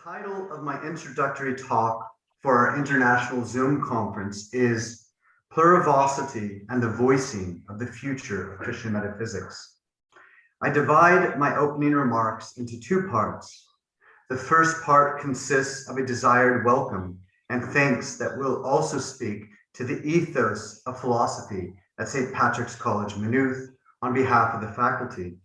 title of my introductory talk for our international Zoom conference is Plurivocity and the Voicing of the Future of Christian Metaphysics. I divide my opening remarks into two parts. The first part consists of a desired welcome and thanks that will also speak to the ethos of philosophy at St. Patrick's College, Maynooth, on behalf of the faculty,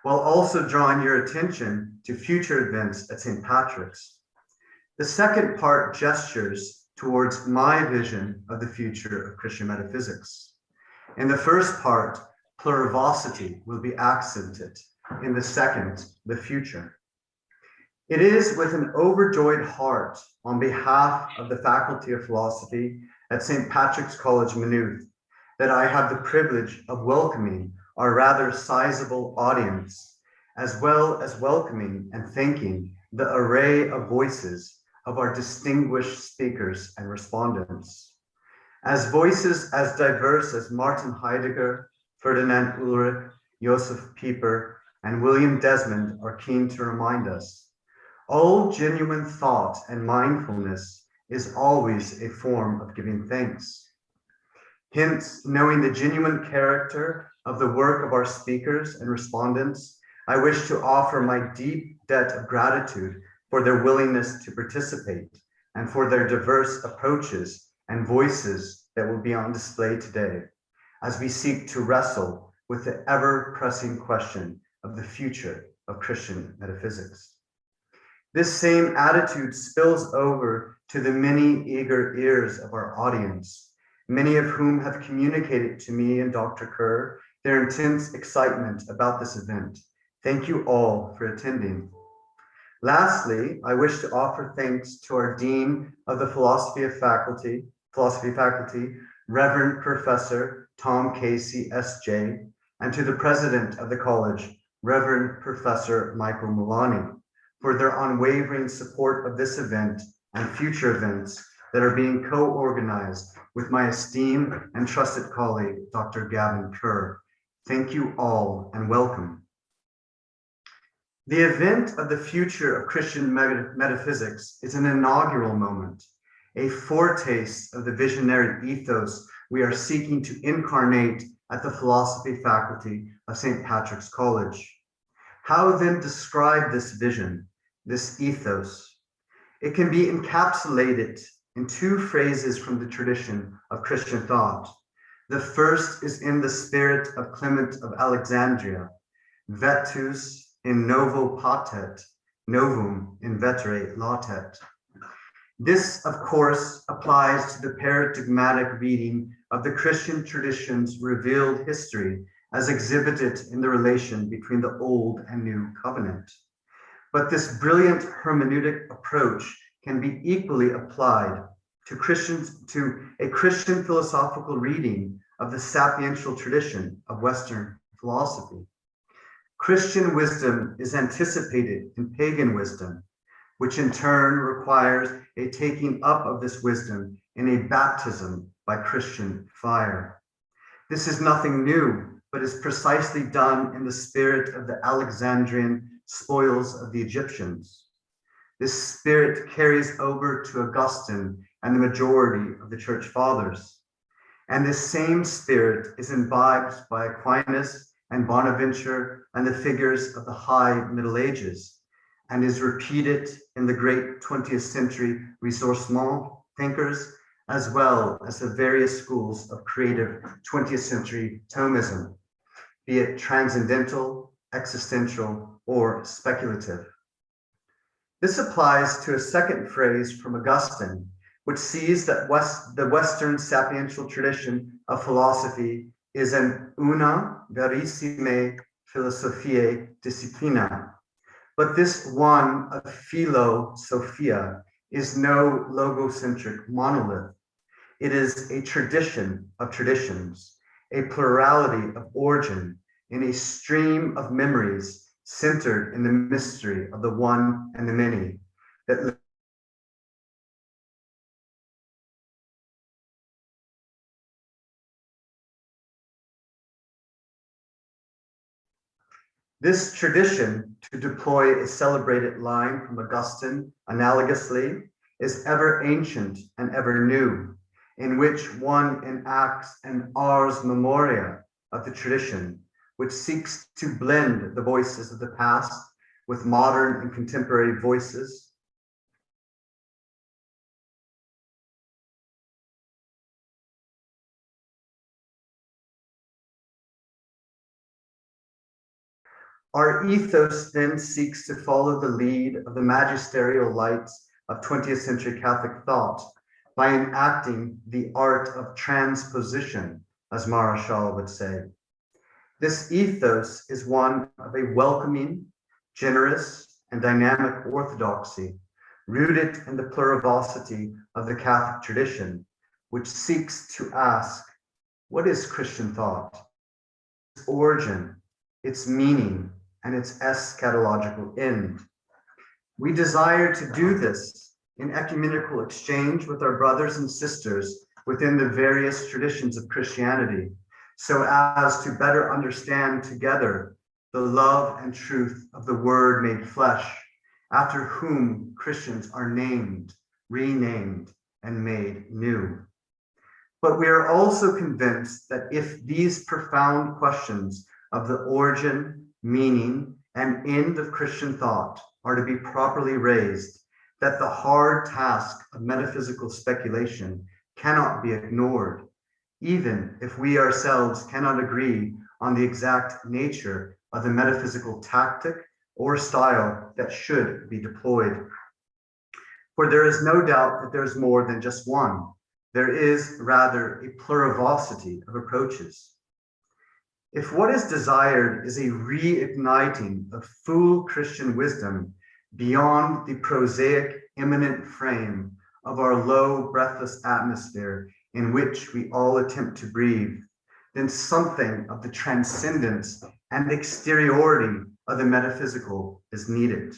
while also drawing your attention to future events at St. Patrick's. The second part gestures towards my vision of the future of Christian metaphysics. In the first part, plurivocity will be accented. In the second, the future. It is with an overjoyed heart on behalf of the Faculty of Philosophy at St. Patrick's College, Maynooth, that I have the privilege of welcoming our rather sizable audience, as well as welcoming and thanking the array of voices of our distinguished speakers and respondents. As voices as diverse as Martin Heidegger, Ferdinand Ulrich, Joseph Pieper, and William Desmond are keen to remind us, all genuine thought and mindfulness is always a form of giving thanks. Hence, knowing the genuine character of the work of our speakers and respondents, I wish to offer my deep debt of gratitude for their willingness to participate and for their diverse approaches and voices that will be on display today as we seek to wrestle with the ever-pressing question of the future of Christian metaphysics. This same attitude spills over to the many eager ears of our audience, many of whom have communicated to me and Dr. Kerr their intense excitement about this event. Thank you all for attending. Lastly, I wish to offer thanks to our Dean of the Philosophy Faculty, Reverend Professor Tom Casey, S.J., and to the President of the College, Reverend Professor Michael Milani, for their unwavering support of this event and future events that are being co-organized with my esteemed and trusted colleague, Dr. Gavin Kerr. Thank you all and welcome. The event of the future of Christian metaphysics is an inaugural moment, a foretaste of the visionary ethos we are seeking to incarnate at the Philosophy Faculty of St. Patrick's College. How then describe this vision, this ethos? It can be encapsulated in two phrases from the tradition of Christian thought. The first is in the spirit of Clement of Alexandria, vetus in novo patet, novum in vetere latet. This, of course, applies to the paradigmatic reading of the Christian tradition's revealed history as exhibited in the relation between the Old and New Covenant. But this brilliant hermeneutic approach can be equally applied to a Christian philosophical reading of the sapiential tradition of Western philosophy. Christian wisdom is anticipated in pagan wisdom, which in turn requires a taking up of this wisdom in a baptism by Christian fire. This is nothing new, but is precisely done in the spirit of the Alexandrian spoils of the Egyptians. This spirit carries over to Augustine and the majority of the church fathers. And this same spirit is imbibed by Aquinas and Bonaventure and the figures of the high Middle Ages, and is repeated in the great 20th century ressourcement thinkers, as well as the various schools of creative 20th century Thomism, be it transcendental, existential, or speculative. This applies to a second phrase from Augustine, which sees that the Western sapiential tradition of philosophy is an una verissime philosophiae disciplina. But this one of philosophia is no logocentric monolith. It is a tradition of traditions, a plurality of origin in a stream of memories centered in the mystery of the one and the many that This tradition, to deploy a celebrated line from Augustine analogously, is ever ancient and ever new, in which one enacts an ars memoria of the tradition, which seeks to blend the voices of the past with modern and contemporary voices. Our ethos then seeks to follow the lead of the magisterial lights of 20th century Catholic thought by enacting the art of transposition, as Marechal would say. This ethos is one of a welcoming, generous, and dynamic orthodoxy, rooted in the plurality of the Catholic tradition, which seeks to ask, what is Christian thought? Its origin, its meaning, and its eschatological end. We desire to do this in ecumenical exchange with our brothers and sisters within the various traditions of Christianity, so as to better understand together the love and truth of the Word made flesh, after whom Christians are named, renamed, and made new. But we are also convinced that if these profound questions of the origin, meaning, and end of Christian thought are to be properly raised, that the hard task of metaphysical speculation cannot be ignored, even if we ourselves cannot agree on the exact nature of the metaphysical tactic or style that should be deployed. For there is no doubt that there's more than just one. There is rather a plurality of approaches. If what is desired is a reigniting of full Christian wisdom beyond the prosaic immanent frame of our low, breathless atmosphere in which we all attempt to breathe, then something of the transcendence and exteriority of the metaphysical is needed.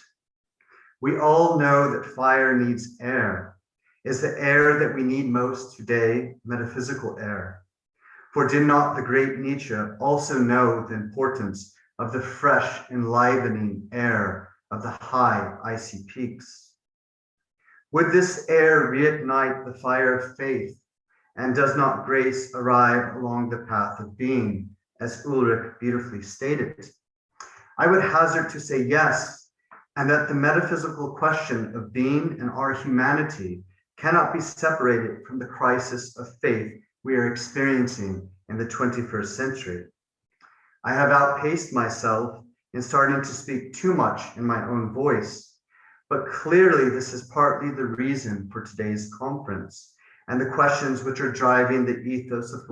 We all know that fire needs air. Is the air that we need most today metaphysical air? For did not the great Nietzsche also know the importance of the fresh, enlivening air of the high, icy peaks? Would this air reignite the fire of faith? And does not grace arrive along the path of being, as Ulrich beautifully stated? I would hazard to say yes, and that the metaphysical question of being and our humanity cannot be separated from the crisis of faith we are experiencing in the 21st century. I have outpaced myself in starting to speak too much in my own voice, but clearly this is partly the reason for today's conference and the questions which are driving the ethos of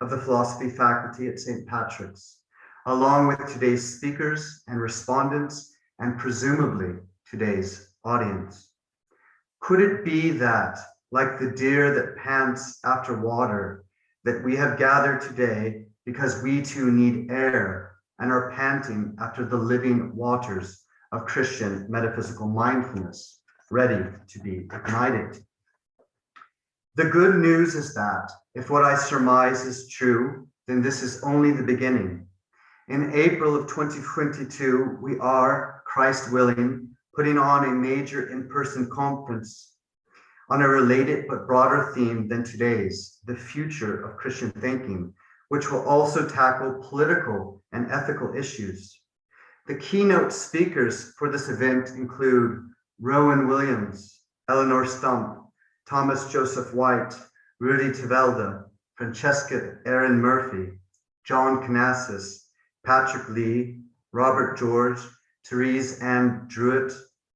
the philosophy faculty at St. Patrick's, along with today's speakers and respondents, and presumably today's audience. Could it be that, like the deer that pants after water, that we have gathered today because we too need air and are panting after the living waters of Christian metaphysical mindfulness, ready to be ignited? The good news is that if what I surmise is true, then this is only the beginning. In April of 2022, we are, Christ willing, putting on a major in-person conference on a related but broader theme than today's, the future of Christian thinking, which will also tackle political and ethical issues. The keynote speakers for this event include Rowan Williams, Eleanor Stump, Thomas Joseph White, Rudy Tevelde, Francesca Erin Murphy, John Canassis, Patrick Lee, Robert George, Therese Ann Druitt,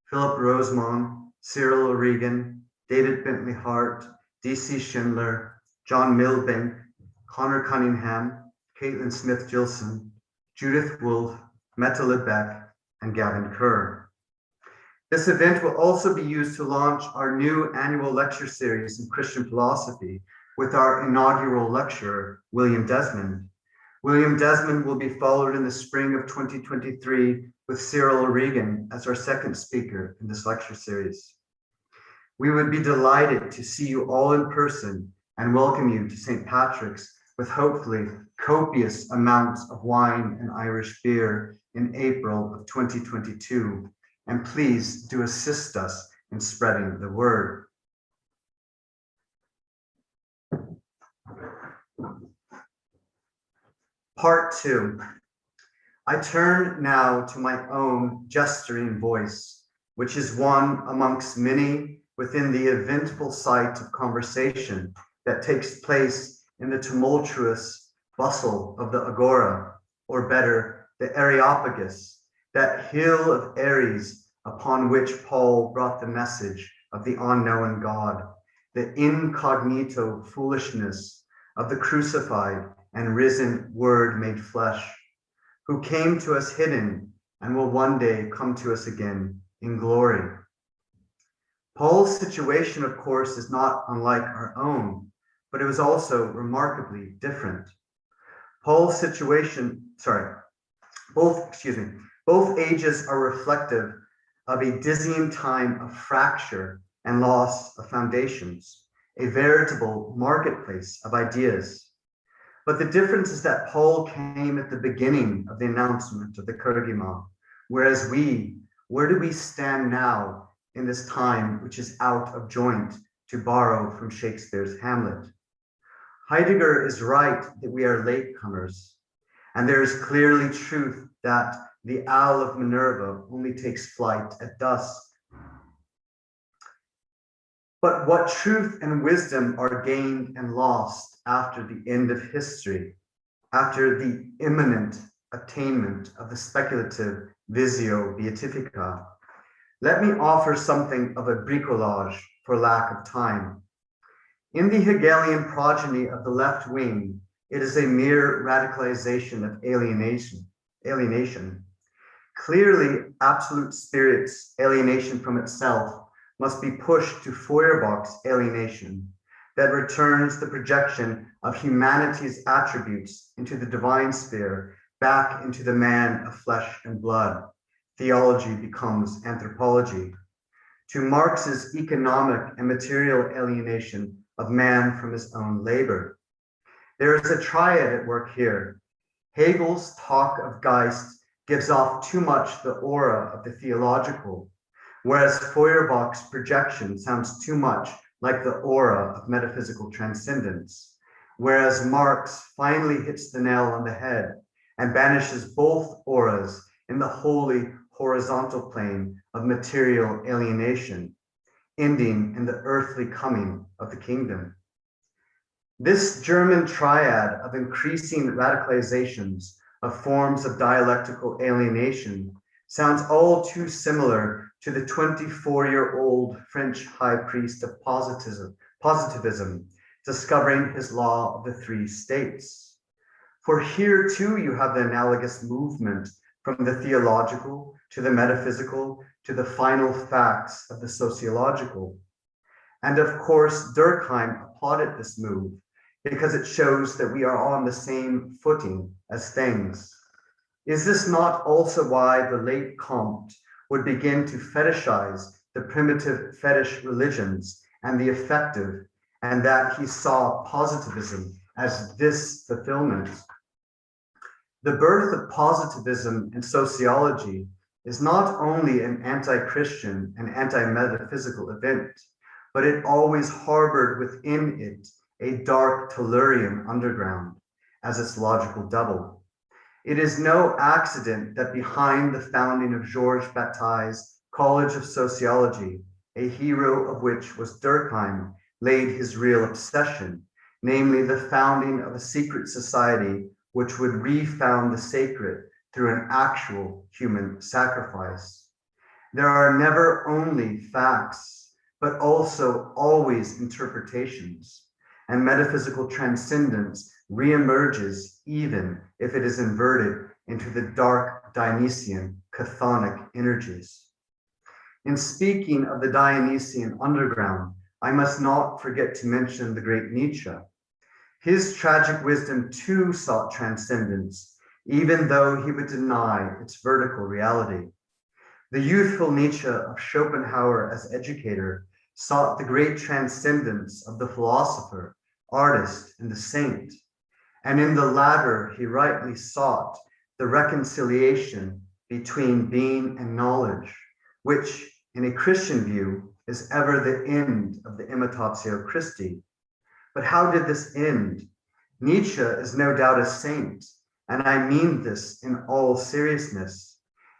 Philip Rosemond, Cyril O'Regan, David Bentley Hart, D.C. Schindler, John Milbank, Connor Cunningham, Caitlin Smith-Gilson, Judith Wolfe, Mette Lebeck, and Gavin Kerr. This event will also be used to launch our new annual lecture series in Christian philosophy with our inaugural lecturer, William Desmond. William Desmond will be followed in the spring of 2023 with Cyril O'Regan as our second speaker in this lecture series. We would be delighted to see you all in person and welcome you to St. Patrick's with hopefully copious amounts of wine and Irish beer in April of 2022, and please do assist us in spreading the word. Part 2. I turn now to my own gesturing voice, which is one amongst many within the eventful site of conversation that takes place in the tumultuous bustle of the agora, or better, the Areopagus, that hill of Ares upon which Paul brought the message of the unknown God, the incognito foolishness of the crucified and risen Word made flesh, who came to us hidden and will one day come to us again in glory. Paul's situation, of course, is not unlike our own, but it was also remarkably different. Both ages are reflective of a dizzying time of fracture and loss of foundations, a veritable marketplace of ideas. But the difference is that Paul came at the beginning of the announcement of the Kerygma, whereas where do we stand now in this time which is out of joint, to borrow from Shakespeare's Hamlet? Heidegger is right that we are latecomers, and there is clearly truth that the owl of Minerva only takes flight at dusk. But what truth and wisdom are gained and lost after the end of history, after the imminent attainment of the speculative visio beatifica? Let me offer something of a bricolage for lack of time. In the Hegelian progeny of the left wing, it is a mere radicalization of alienation. Clearly, absolute spirit's alienation from itself must be pushed to Feuerbach's alienation that returns the projection of humanity's attributes into the divine sphere back into the man of flesh and blood. Theology becomes anthropology. To Marx's economic and material alienation of man from his own labor. There is a triad at work here. Hegel's talk of Geist gives off too much the aura of the theological, whereas Feuerbach's projection sounds too much like the aura of metaphysical transcendence, whereas Marx finally hits the nail on the head and banishes both auras in the holy horizontal plane of material alienation, ending in the earthly coming of the kingdom. This German triad of increasing radicalizations of forms of dialectical alienation sounds all too similar to the 24-year-old French high priest of positivism discovering his law of the three states. For here too you have the analogous movement from the theological to the metaphysical to the final facts of the sociological. And of course, Durkheim applauded this move because it shows that we are on the same footing as things. Is this not also why the late Comte would begin to fetishize the primitive fetish religions and the affective, and that he saw positivism as this fulfillment? The birth of positivism in sociology is not only an anti-Christian and anti-metaphysical event, but it always harbored within it a dark Tellurian underground as its logical double. It is no accident that behind the founding of Georges Bataille's College of Sociology, a hero of which was Durkheim, laid his real obsession, namely the founding of a secret society which would refound the sacred through an actual human sacrifice. There are never only facts, but also always interpretations, and metaphysical transcendence reemerges even if it is inverted into the dark Dionysian chthonic energies. In speaking of the Dionysian underground, I must not forget to mention the great Nietzsche. His tragic wisdom too sought transcendence, even though he would deny its vertical reality. The youthful Nietzsche of Schopenhauer as educator sought the great transcendence of the philosopher, artist, and the saint. And in the latter, he rightly sought the reconciliation between being and knowledge, which in a Christian view is ever the end of the imitatio Christi. But how did this end? Nietzsche is no doubt a saint, and I mean this in all seriousness,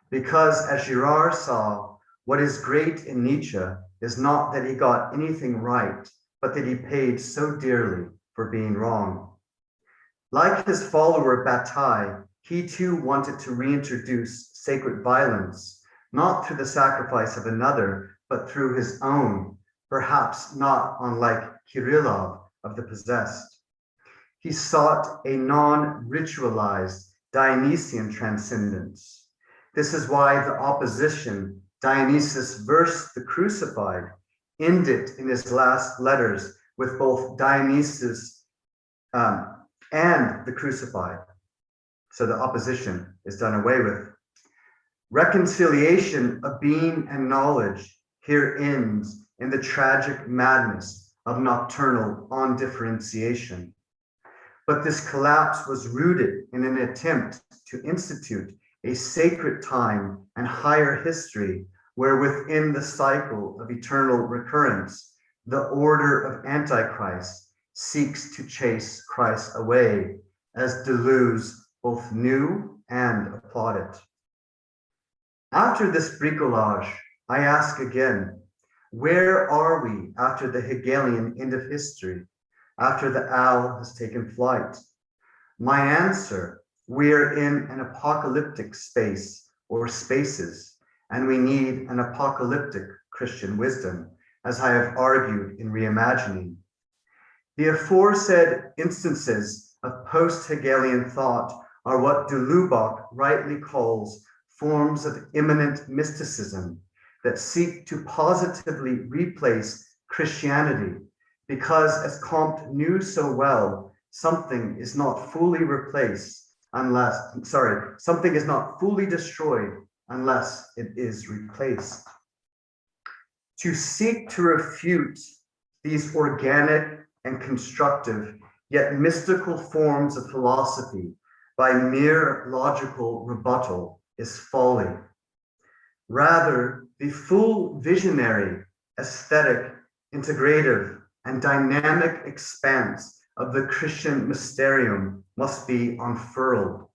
because as Girard saw, what is great in Nietzsche is not that he got anything right, but that he paid so dearly for being wrong. Like his follower Bataille, he too wanted to reintroduce sacred violence, not through the sacrifice of another, but through his own, perhaps not unlike Kirillov of the possessed. He sought a non-ritualized Dionysian transcendence. This is why the opposition, Dionysus versus the crucified, ended in his last letters with both Dionysus and the crucified. So the opposition is done away with. Reconciliation of being and knowledge here ends in the tragic madness of nocturnal undifferentiation. But this collapse was rooted in an attempt to institute a sacred time and higher history where within the cycle of eternal recurrence, the order of Antichrist seeks to chase Christ away, as Deleuze both knew and applauded. After this bricolage, I ask again, where are we after the Hegelian end of history, after the owl has taken flight? My answer, we are in an apocalyptic space or spaces, and we need an apocalyptic Christian wisdom, as I have argued in Reimagining. The aforesaid instances of post-Hegelian thought are what de Lubac rightly calls forms of immanent mysticism that seek to positively replace Christianity, because as Comte knew so well, something is not fully destroyed unless it is replaced. To seek to refute these organic and constructive, yet mystical forms of philosophy by mere logical rebuttal is folly. Rather, the full visionary, aesthetic, integrative, and dynamic expanse of the Christian mysterium must be unfurled.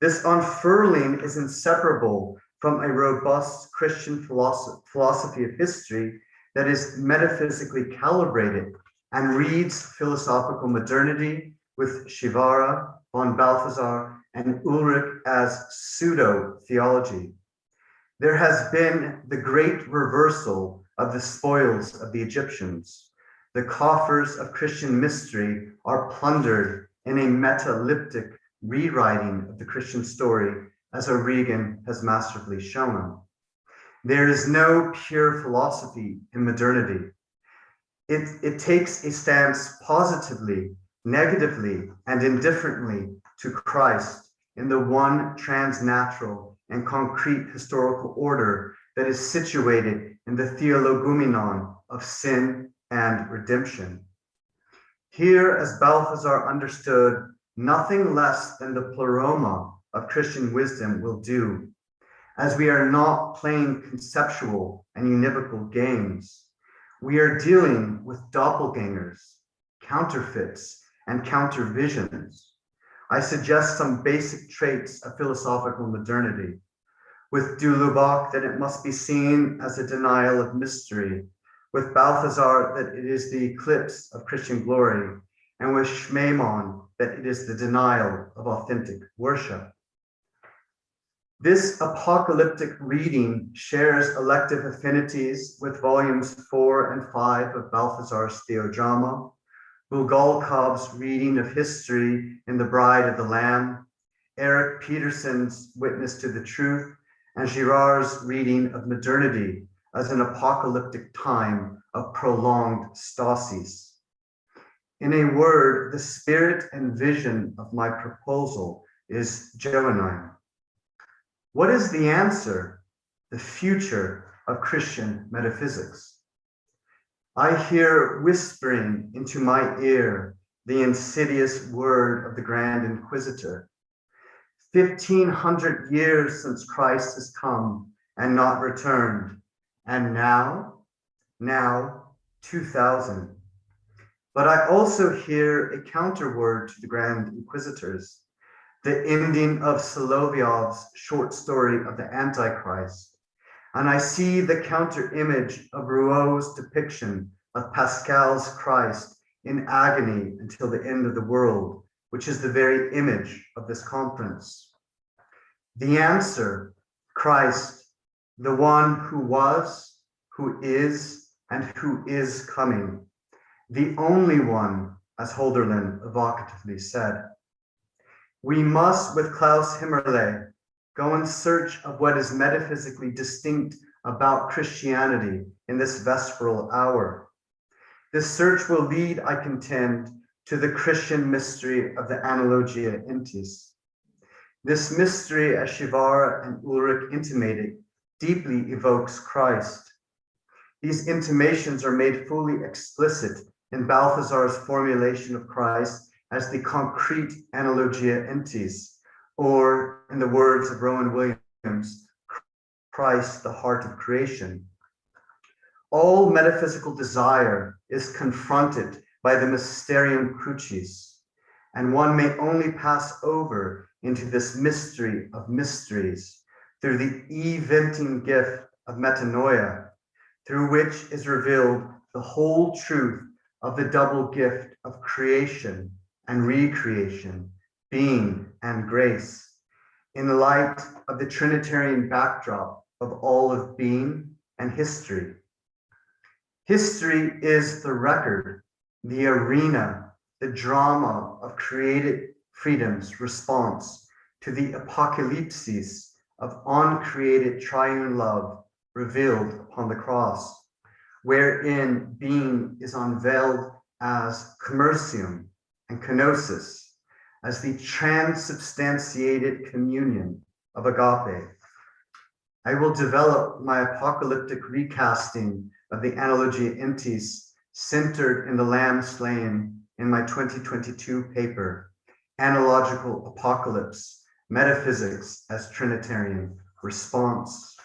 This unfurling is inseparable from a robust Christian philosophy of history that is metaphysically calibrated and reads philosophical modernity with Shivara, von Balthasar, and Ulrich as pseudo-theology. There has been the great reversal of the spoils of the Egyptians. The coffers of Christian mystery are plundered in a metaleptic rewriting of the Christian story, as O'Regan has masterfully shown. There is no pure philosophy in modernity. It takes a stance positively, negatively, and indifferently to Christ in the one transnatural and concrete historical order that is situated in the theologumenon of sin and redemption. Here, as Balthasar understood, nothing less than the pleroma of Christian wisdom will do, as we are not playing conceptual and univocal games. We are dealing with doppelgangers, counterfeits, and countervisions. I suggest some basic traits of philosophical modernity. With de Lubac, that it must be seen as a denial of mystery. With Balthasar, that it is the eclipse of Christian glory. And with Schmemann, that it is the denial of authentic worship. This apocalyptic reading shares elective affinities with volumes 4 and 5 of Balthasar's Theodrama, Bulgakov's reading of history in The Bride of the Lamb, Eric Peterson's Witness to the Truth, and Girard's reading of modernity as an apocalyptic time of prolonged stasis. In a word, the spirit and vision of my proposal is Johannine. What is the answer? The future of Christian metaphysics. I hear whispering into my ear the insidious word of the Grand Inquisitor. 1,500 years since Christ has come and not returned. And now 2,000. But I also hear a counterword to the Grand Inquisitors, the ending of Solovyov's short story of the Antichrist. And I see the counter image of Rouault's depiction of Pascal's Christ in agony until the end of the world, which is the very image of this conference. The answer, Christ, the one who was, who is, and who is coming. The only one, as Holderlin evocatively said. We must, with Klaus Himmerle, go in search of what is metaphysically distinct about Christianity in this vesperal hour. This search will lead, I contend, to the Christian mystery of the Analogia Intis. This mystery, as Shivara and Ulrich intimated, deeply evokes Christ. These intimations are made fully explicit in Balthasar's formulation of Christ as the concrete Analogia Intis, or in the words of Rowan Williams, Christ, the heart of creation. All metaphysical desire is confronted by the Mysterium Crucis, and one may only pass over into this mystery of mysteries through the eventing gift of metanoia, through which is revealed the whole truth of the double gift of creation and recreation, being and grace, in the light of the Trinitarian backdrop of all of being and history. History is the record, the arena, the drama of created freedom's response to the apocalypsis of uncreated triune love revealed upon the cross, wherein being is unveiled as commercium and kenosis, as the transubstantiated communion of agape. I will develop my apocalyptic recasting of the Analogia Intis centered in the Lamb slain in my 2022 paper, Analogical Apocalypse, Metaphysics as Trinitarian Response.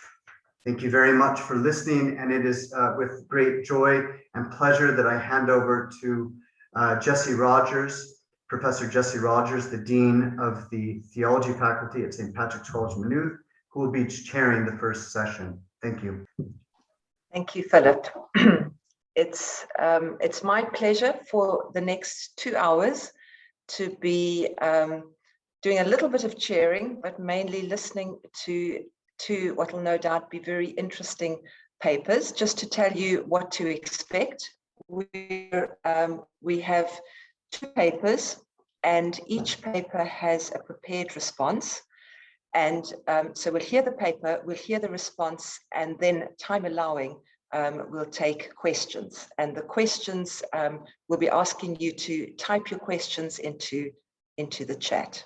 Thank you very much for listening, and it is with great joy and pleasure that I hand over to Jesse Rogers, Professor Jesse Rogers, the Dean of the Theology Faculty at St. Patrick's College, Maynooth, who will be chairing the first session. Thank you. Thank you, Philip. It's my pleasure for the next 2 hours to be doing a little bit of chairing, but mainly listening to what will no doubt be very interesting papers. Just to tell you what to expect, we have 2 papers, and each paper has a prepared response. And so we'll hear the paper, we'll hear the response, and then, time allowing, we'll take questions. And the questions, we'll be asking you to type your questions into the chat.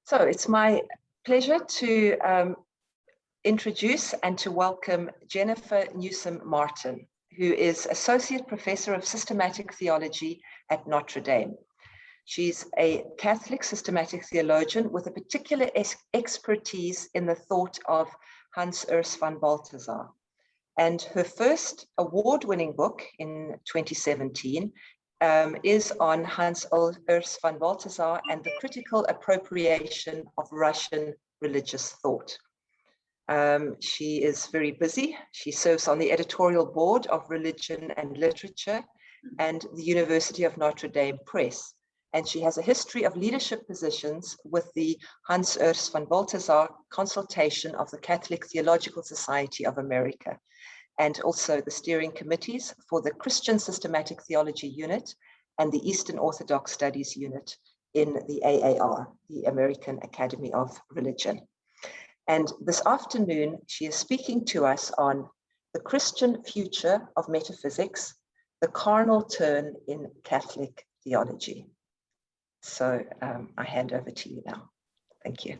So it's my pleasure to introduce and to welcome Jennifer Newsom-Martin, who is Associate Professor of Systematic Theology at Notre Dame. She's a Catholic systematic theologian with a particular expertise in the thought of Hans Urs von Balthasar. And her first award-winning book in 2017 is on Hans Urs von Balthasar and the critical appropriation of Russian religious thought. She is very busy. She serves on the editorial board of Religion and Literature and the University of Notre Dame Press. And she has a history of leadership positions with the Hans Urs von Balthasar Consultation of the Catholic Theological Society of America, and also the steering committees for the Christian Systematic Theology Unit and the Eastern Orthodox Studies Unit in the AAR, the American Academy of Religion. And this afternoon, she is speaking to us on the Christian future of metaphysics, the carnal turn in Catholic theology. So I hand over to you now. Thank you.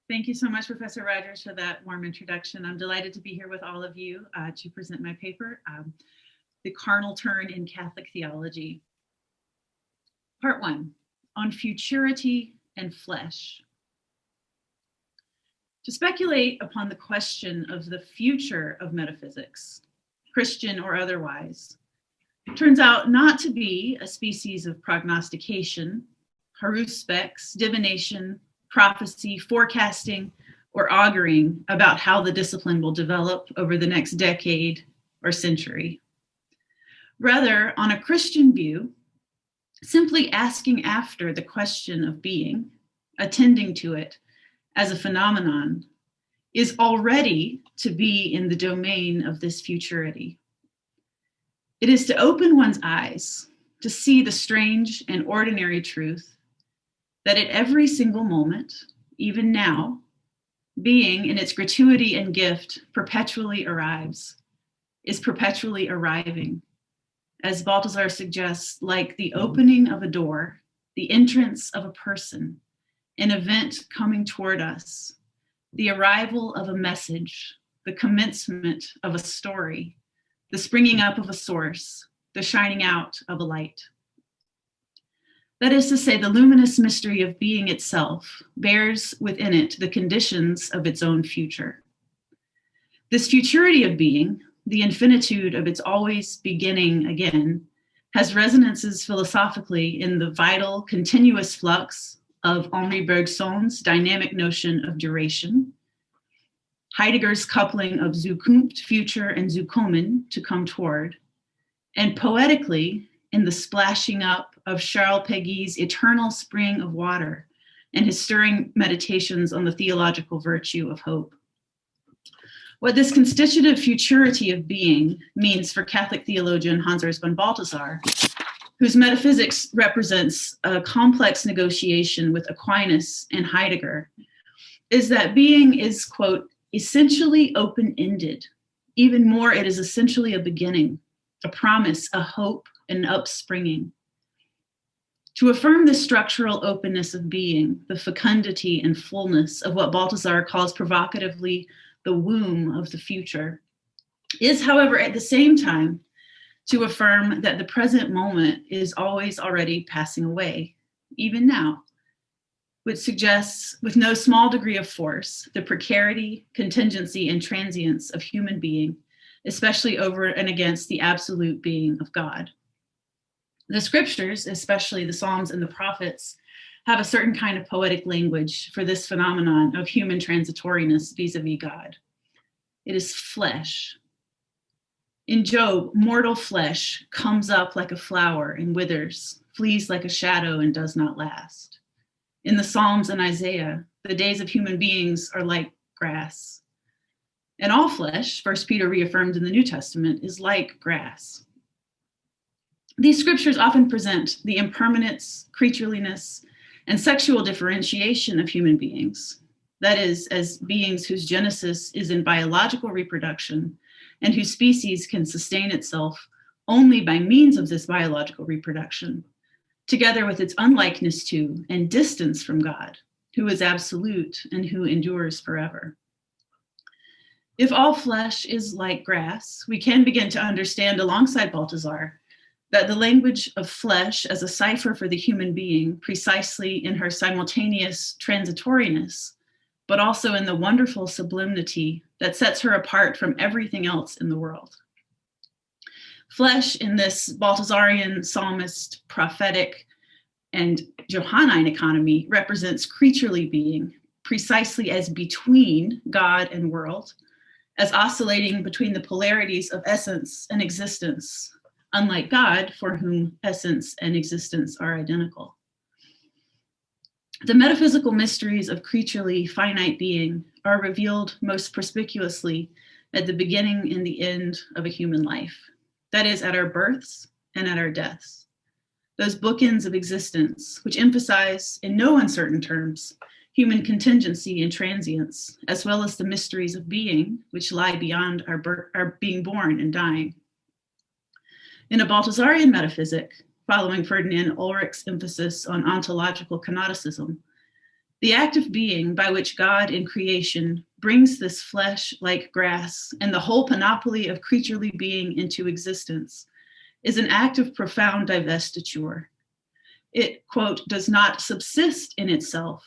Thank you so much, Professor Rogers, for that warm introduction. I'm delighted to be here with all of you to present my paper, The Carnal Turn in Catholic Theology. Part 1, on futurity and flesh. To speculate upon the question of the future of metaphysics, Christian or otherwise, turns out not to be a species of prognostication, haruspex, divination, prophecy, forecasting, or auguring about how the discipline will develop over the next decade or century. Rather, on a Christian view, simply asking after the question of being, attending to it as a phenomenon, is already to be in the domain of this futurity. It is to open one's eyes to see the strange and ordinary truth that at every single moment, even now, being in its gratuity and gift perpetually arrives, is perpetually arriving. As Balthasar suggests, like the opening of a door, the entrance of a person, an event coming toward us, the arrival of a message, the commencement of a story, the springing up of a source, the shining out of a light. That is to say, the luminous mystery of being itself bears within it the conditions of its own future. This futurity of being, the infinitude of its always beginning again, has resonances philosophically in the vital, continuous flux of Henri Bergson's dynamic notion of duration, Heidegger's coupling of Zukunft, future, and Zukommen, to come toward, and poetically in the splashing up of Charles Péguy's eternal spring of water and his stirring meditations on the theological virtue of hope. What this constitutive futurity of being means for Catholic theologian Hans Urs von Balthasar, whose metaphysics represents a complex negotiation with Aquinas and Heidegger, is that being is, quote, essentially open-ended. Even more, it is essentially a beginning, a promise, a hope, an upspringing. To affirm the structural openness of being, the fecundity and fullness of what Balthasar calls provocatively the womb of the future, is, however, at the same time, to affirm that the present moment is always already passing away, even now, which suggests, with no small degree of force, the precarity, contingency, and transience of human being, especially over and against the absolute being of God. The scriptures, especially the Psalms and the prophets, have a certain kind of poetic language for this phenomenon of human transitoriness vis-a-vis God. It is flesh. In Job, mortal flesh comes up like a flower and withers, flees like a shadow and does not last. In the Psalms and Isaiah, the days of human beings are like grass. And all flesh, 1 Peter reaffirmed in the New Testament, is like grass. These scriptures often present the impermanence, creatureliness, and sexual differentiation of human beings. That is, as beings whose genesis is in biological reproduction and whose species can sustain itself only by means of this biological reproduction, together with its unlikeness to and distance from God, who is absolute and who endures forever. If all flesh is like grass, we can begin to understand alongside Balthasar that the language of flesh as a cipher for the human being, precisely in her simultaneous transitoriness, but also in the wonderful sublimity that sets her apart from everything else in the world. Flesh in this Balthasarian, psalmist, prophetic, and Johannine economy represents creaturely being, precisely as between God and world, as oscillating between the polarities of essence and existence, unlike God, for whom essence and existence are identical. The metaphysical mysteries of creaturely finite being are revealed most perspicuously at the beginning and the end of a human life. That is, at our births and at our deaths. Those bookends of existence, which emphasize, in no uncertain terms, human contingency and transience, as well as the mysteries of being, which lie beyond our being born and dying. In a Balthasarian metaphysic, following Ferdinand Ulrich's emphasis on ontological canonicism, the act of being by which God in creation brings this flesh like grass and the whole panoply of creaturely being into existence is an act of profound divestiture. It, quote, does not subsist in itself,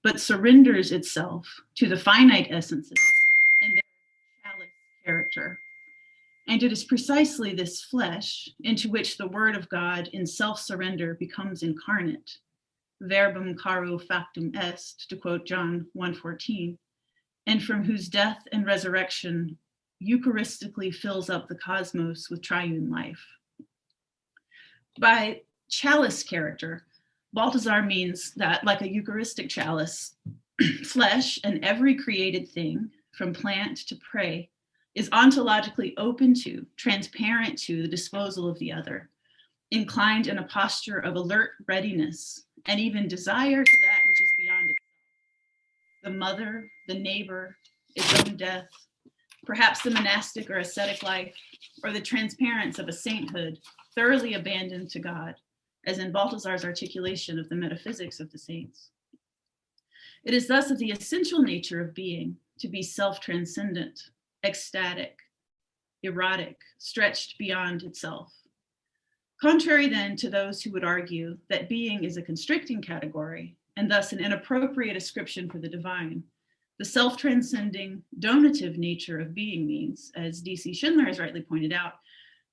but surrenders itself to the finite essences and their chalice character. And it is precisely this flesh into which the word of God in self-surrender becomes incarnate, verbum caro factum est, to quote John 1:14, and from whose death and resurrection Eucharistically fills up the cosmos with triune life. By chalice character, Balthasar means that, like a Eucharistic chalice, flesh and every created thing, from plant to prey, is ontologically open to, transparent to the disposal of the other, inclined in a posture of alert readiness and even desire to that which is beyond it. The mother, the neighbor, its own death, perhaps the monastic or ascetic life, or the transparence of a sainthood thoroughly abandoned to God, as in Balthasar's articulation of the metaphysics of the saints. It is thus of the essential nature of being to be self-transcendent, ecstatic, erotic, stretched beyond itself. Contrary then to those who would argue that being is a constricting category and thus an inappropriate ascription for the divine, the self-transcending donative nature of being means, as D.C. Schindler has rightly pointed out,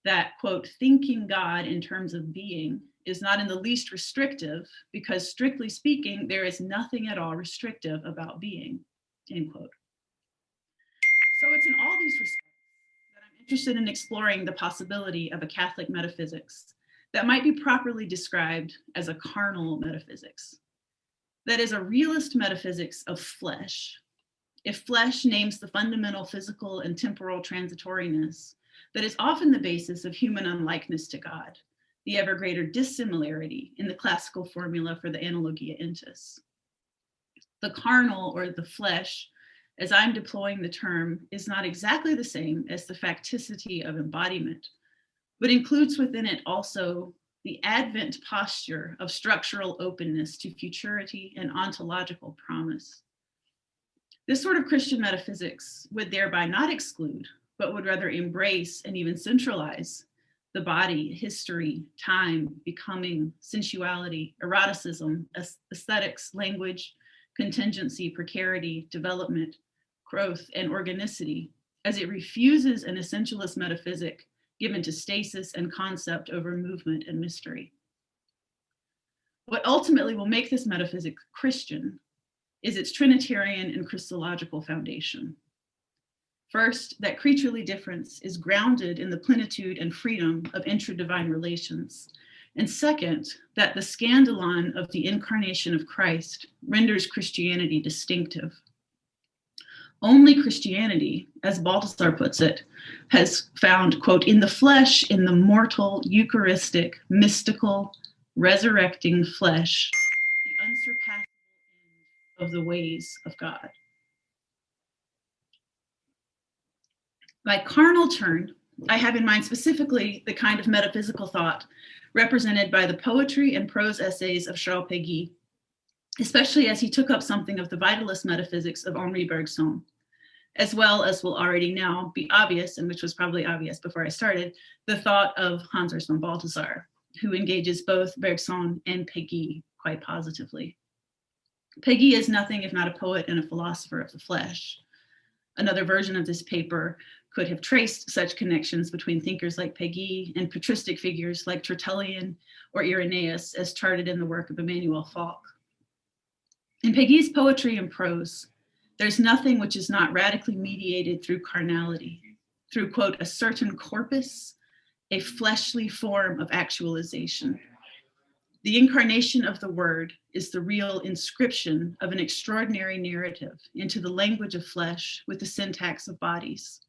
that, quote, thinking God in terms of being is not in the least restrictive because, strictly speaking, there is nothing at all restrictive about being, end quote. So it's in all these respects that I'm interested in exploring the possibility of a Catholic metaphysics that might be properly described as a carnal metaphysics. That is a realist metaphysics of flesh. If flesh names the fundamental physical and temporal transitoriness that is often the basis of human unlikeness to God, the ever greater dissimilarity in the classical formula for the analogia entis. The carnal, or the flesh, as I'm deploying the term, is not exactly the same as the facticity of embodiment, but includes within it also the advent posture of structural openness to futurity and ontological promise. This sort of Christian metaphysics would thereby not exclude, but would rather embrace and even centralize the body, history, time, becoming, sensuality, eroticism, aesthetics, language, contingency, precarity, development, growth, and organicity, as it refuses an essentialist metaphysic given to stasis and concept over movement and mystery. What ultimately will make this metaphysic Christian is its Trinitarian and Christological foundation. First, that creaturely difference is grounded in the plenitude and freedom of intra-divine relations. And second, that the scandalon of the incarnation of Christ renders Christianity distinctive. Only Christianity, as Balthasar puts it, has found, quote, in the flesh, in the mortal, Eucharistic, mystical, resurrecting flesh, the unsurpassable end of the ways of God. By carnal turn, I have in mind specifically the kind of metaphysical thought represented by the poetry and prose essays of Charles Péguy, especially as he took up something of the vitalist metaphysics of Henri Bergson, as well as will already now be obvious, and which was probably obvious before I started, the thought of Hans Urs von Balthasar, who engages both Bergson and Péguy quite positively. Péguy is nothing if not a poet and a philosopher of the flesh. Another version of this paper could have traced such connections between thinkers like Péguy and patristic figures like Tertullian or Irenaeus, as charted in the work of Emmanuel Falk. In Péguy's poetry and prose, there's nothing which is not radically mediated through carnality, through, quote, a certain corpus, a fleshly form of actualization. The incarnation of the word is the real inscription of an extraordinary narrative into the language of flesh with the syntax of bodies,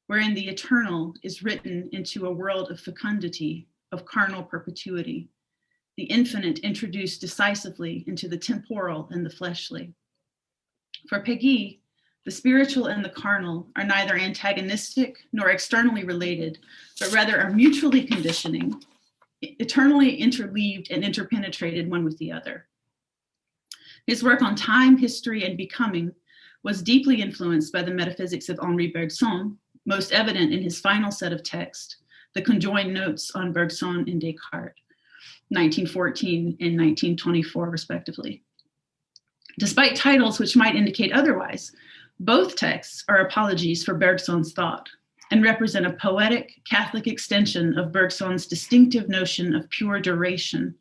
wherein the eternal is written into a world of fecundity, of carnal perpetuity, the infinite introduced decisively into the temporal and the fleshly. For Péguy, the spiritual and the carnal are neither antagonistic nor externally related, but rather are mutually conditioning, eternally interleaved and interpenetrated one with the other. His work on time, history, and becoming was deeply influenced by the metaphysics of Henri Bergson, most evident in his final set of texts, the conjoined notes on Bergson and Descartes. 1914 and 1924, respectively. Despite titles which might indicate otherwise, both texts are apologies for Bergson's thought and represent a poetic Catholic extension of Bergson's distinctive notion of pure duration,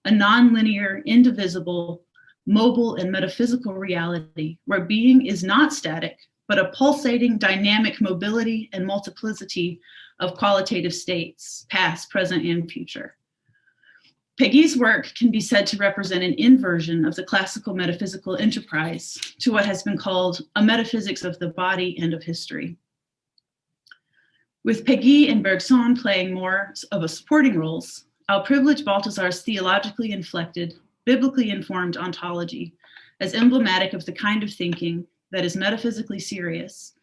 a nonlinear, indivisible, mobile, and metaphysical reality where being is not static, but a pulsating, dynamic mobility and multiplicity of qualitative states, past, present, and future. Péguy's work can be said to represent an inversion of the classical metaphysical enterprise to what has been called a metaphysics of the body and of history. With Péguy and Bergson playing more of a supporting roles, I'll privilege Balthasar's theologically inflected, biblically informed ontology as emblematic of the kind of thinking that is metaphysically serious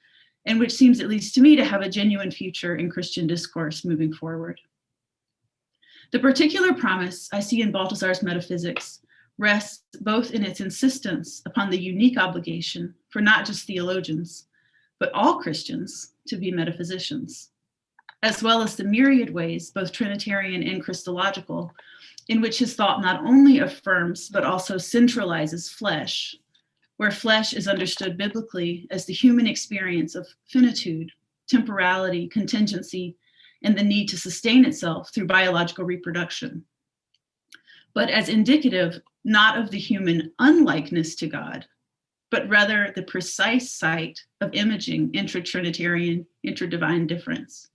and which seems, at least to me, to have a genuine future in Christian discourse moving forward. The particular promise I see in Balthasar's metaphysics rests both in its insistence upon the unique obligation for not just theologians, but all Christians to be metaphysicians, as well as the myriad ways, both Trinitarian and Christological, in which his thought not only affirms, but also centralizes flesh, where flesh is understood biblically as the human experience of finitude, temporality, contingency, and the need to sustain itself through biological reproduction, but as indicative not of the human unlikeness to God, but rather the precise site of imaging intra-Trinitarian, intra-divine difference.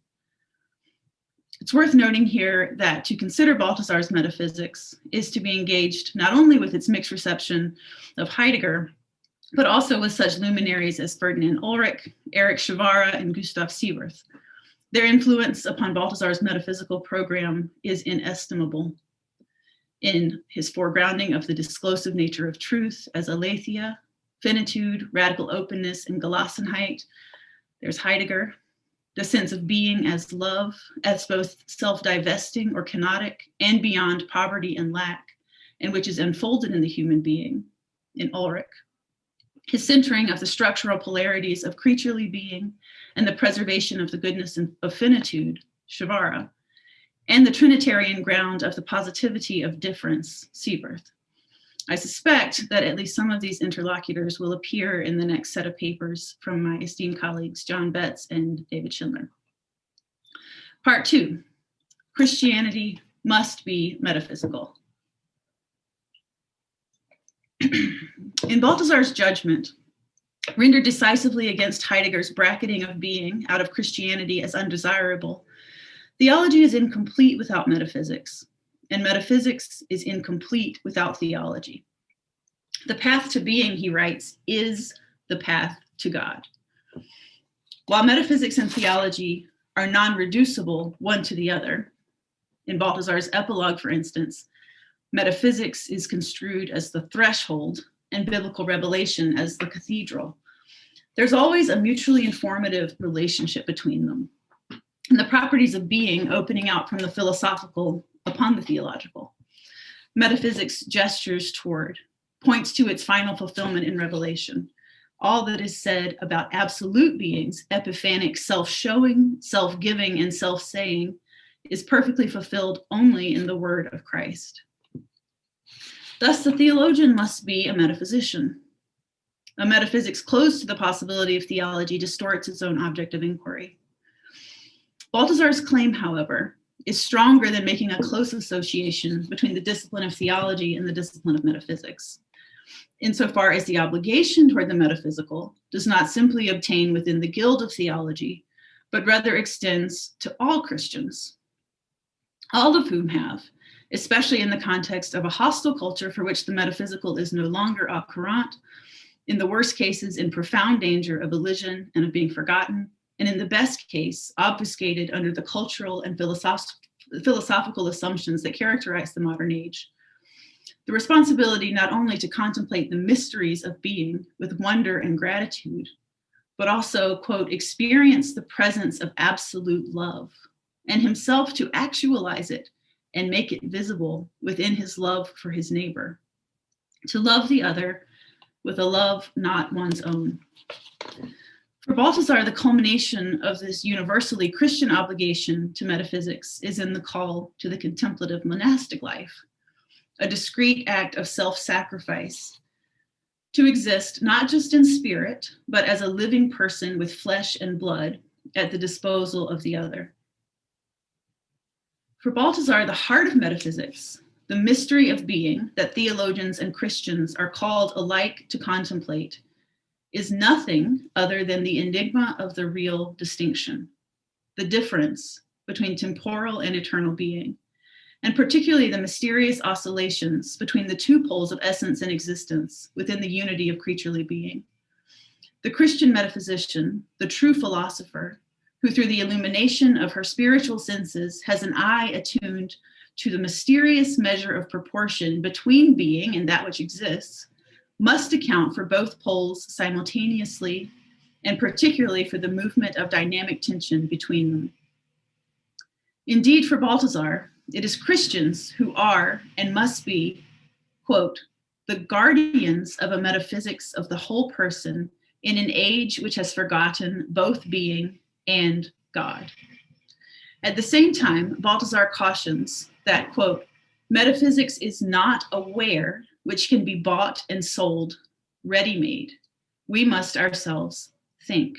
It's worth noting here that to consider Balthasar's metaphysics is to be engaged not only with its mixed reception of Heidegger, but also with such luminaries as Ferdinand Ulrich, Erich Schwara, and Gustav Siewerth. Their influence upon Balthasar's metaphysical program is inestimable. In his foregrounding of the disclosive nature of truth as aletheia, finitude, radical openness, and Gelassenheit, there's Heidegger. The sense of being as love, as both self-divesting or kenotic and beyond poverty and lack, and which is unfolded in the human being, in Ulrich. His centering of the structural polarities of creaturely being and the preservation of the goodness of finitude, Schwara, and the Trinitarian ground of the positivity of difference, Siewerth. I suspect that at least some of these interlocutors will appear in the next set of papers from my esteemed colleagues, John Betts and David Schindler. Part 2, Christianity must be metaphysical. In Balthasar's judgment, rendered decisively against Heidegger's bracketing of being out of Christianity as undesirable, theology is incomplete without metaphysics, and metaphysics is incomplete without theology. The path to being, he writes, is the path to God. While metaphysics and theology are non-reducible one to the other, in Balthasar's epilogue, for instance, metaphysics is construed as the threshold and biblical revelation as the cathedral. There's always a mutually informative relationship between them, and the properties of being opening out from the philosophical upon the theological. Metaphysics gestures toward, points to its final fulfillment in revelation. All that is said about absolute beings, epiphanic self-showing, self-giving, and self-saying, is perfectly fulfilled only in the word of Christ. Thus, the theologian must be a metaphysician. A metaphysics closed to the possibility of theology distorts its own object of inquiry. Balthasar's claim, however, is stronger than making a close association between the discipline of theology and the discipline of metaphysics, insofar as the obligation toward the metaphysical does not simply obtain within the guild of theology, but rather extends to all Christians, all of whom have, especially in the context of a hostile culture for which the metaphysical is no longer au courant, in the worst cases in profound danger of elision and of being forgotten, and in the best case, obfuscated under the cultural and philosophical assumptions that characterize the modern age. The responsibility not only to contemplate the mysteries of being with wonder and gratitude, but also, quote, experience the presence of absolute love, and himself to actualize it and make it visible within his love for his neighbor, to love the other with a love not one's own. Balthasar, the culmination of this universally Christian obligation to metaphysics is in the call to the contemplative monastic life, a discrete act of self-sacrifice to exist not just in spirit, but as a living person with flesh and blood at the disposal of the other. For Balthasar, the heart of metaphysics, the mystery of being that theologians and Christians are called alike to contemplate, is nothing other than the enigma of the real distinction, the difference between temporal and eternal being, and particularly the mysterious oscillations between the two poles of essence and existence within the unity of creaturely being. The Christian metaphysician, the true philosopher, who through the illumination of her spiritual senses has an eye attuned to the mysterious measure of proportion between being and that which exists, must account for both poles simultaneously, and particularly for the movement of dynamic tension between them. Indeed, for Balthasar, it is Christians who are and must be, quote, the guardians of a metaphysics of the whole person in an age which has forgotten both being and God. At the same time, Balthasar cautions that, quote, metaphysics is not a ware which can be bought and sold, ready-made. We must ourselves think.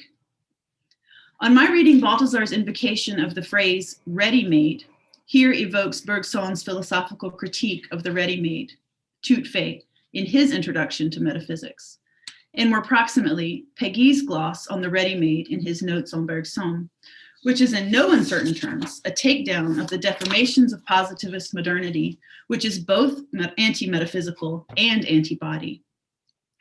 On my reading Balthasar's invocation of the phrase ready-made, here evokes Bergson's philosophical critique of the ready-made, tout fait, in his introduction to metaphysics, and more proximately, Péguy's gloss on the ready-made in his notes on Bergson, which is in no uncertain terms a takedown of the deformations of positivist modernity, which is both anti-metaphysical and antibody,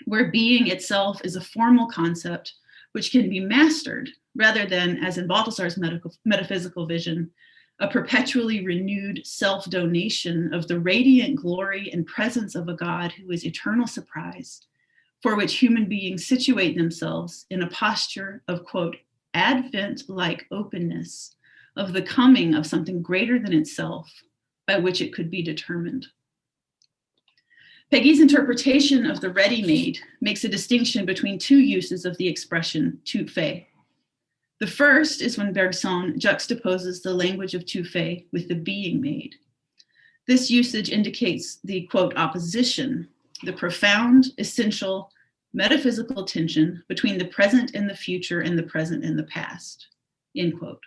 where being itself is a formal concept which can be mastered rather than, as in Balthasar's metaphysical vision, a perpetually renewed self-donation of the radiant glory and presence of a God who is eternal surprise, for which human beings situate themselves in a posture of, quote, Advent-like openness of the coming of something greater than itself by which it could be determined. Péguy's interpretation of the ready-made makes a distinction between two uses of the expression tout fait. The first is when Bergson juxtaposes the language of tout fait with the being made. This usage indicates the, quote, opposition, the profound, essential, metaphysical tension between the present and the future and the present and the past, end quote.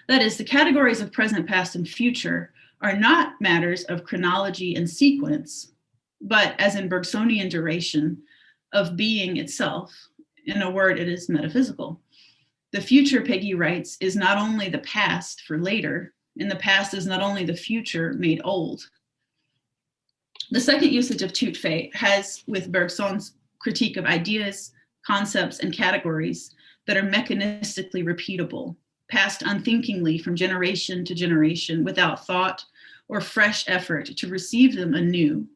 That is, the categories of present, past, and future are not matters of chronology and sequence, but as in Bergsonian duration, of being itself. In a word, it is metaphysical. The future, Péguy writes, is not only the past for later, and the past is not only the future made old. The second usage of tout fait has, with Bergson's critique of ideas, concepts, and categories that are mechanistically repeatable, passed unthinkingly from generation to generation without thought or fresh effort to receive them anew,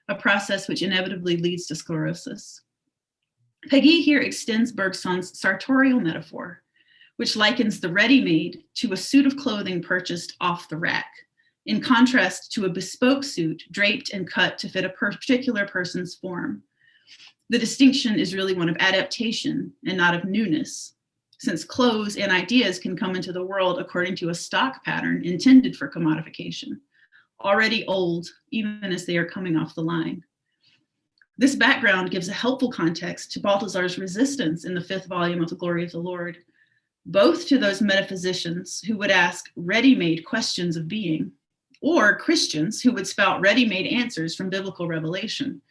a process which inevitably leads to sclerosis. Péguy here extends Bergson's sartorial metaphor, which likens the ready-made to a suit of clothing purchased off the rack, in contrast to a bespoke suit draped and cut to fit a particular person's form. The distinction is really one of adaptation and not of newness, since clothes and ideas can come into the world according to a stock pattern intended for commodification, already old even as they are coming off the line. This background gives a helpful context to Balthasar's resistance in the 5th volume of The Glory of the Lord, both to those metaphysicians who would ask ready-made questions of being, or Christians who would spout ready-made answers from biblical revelation,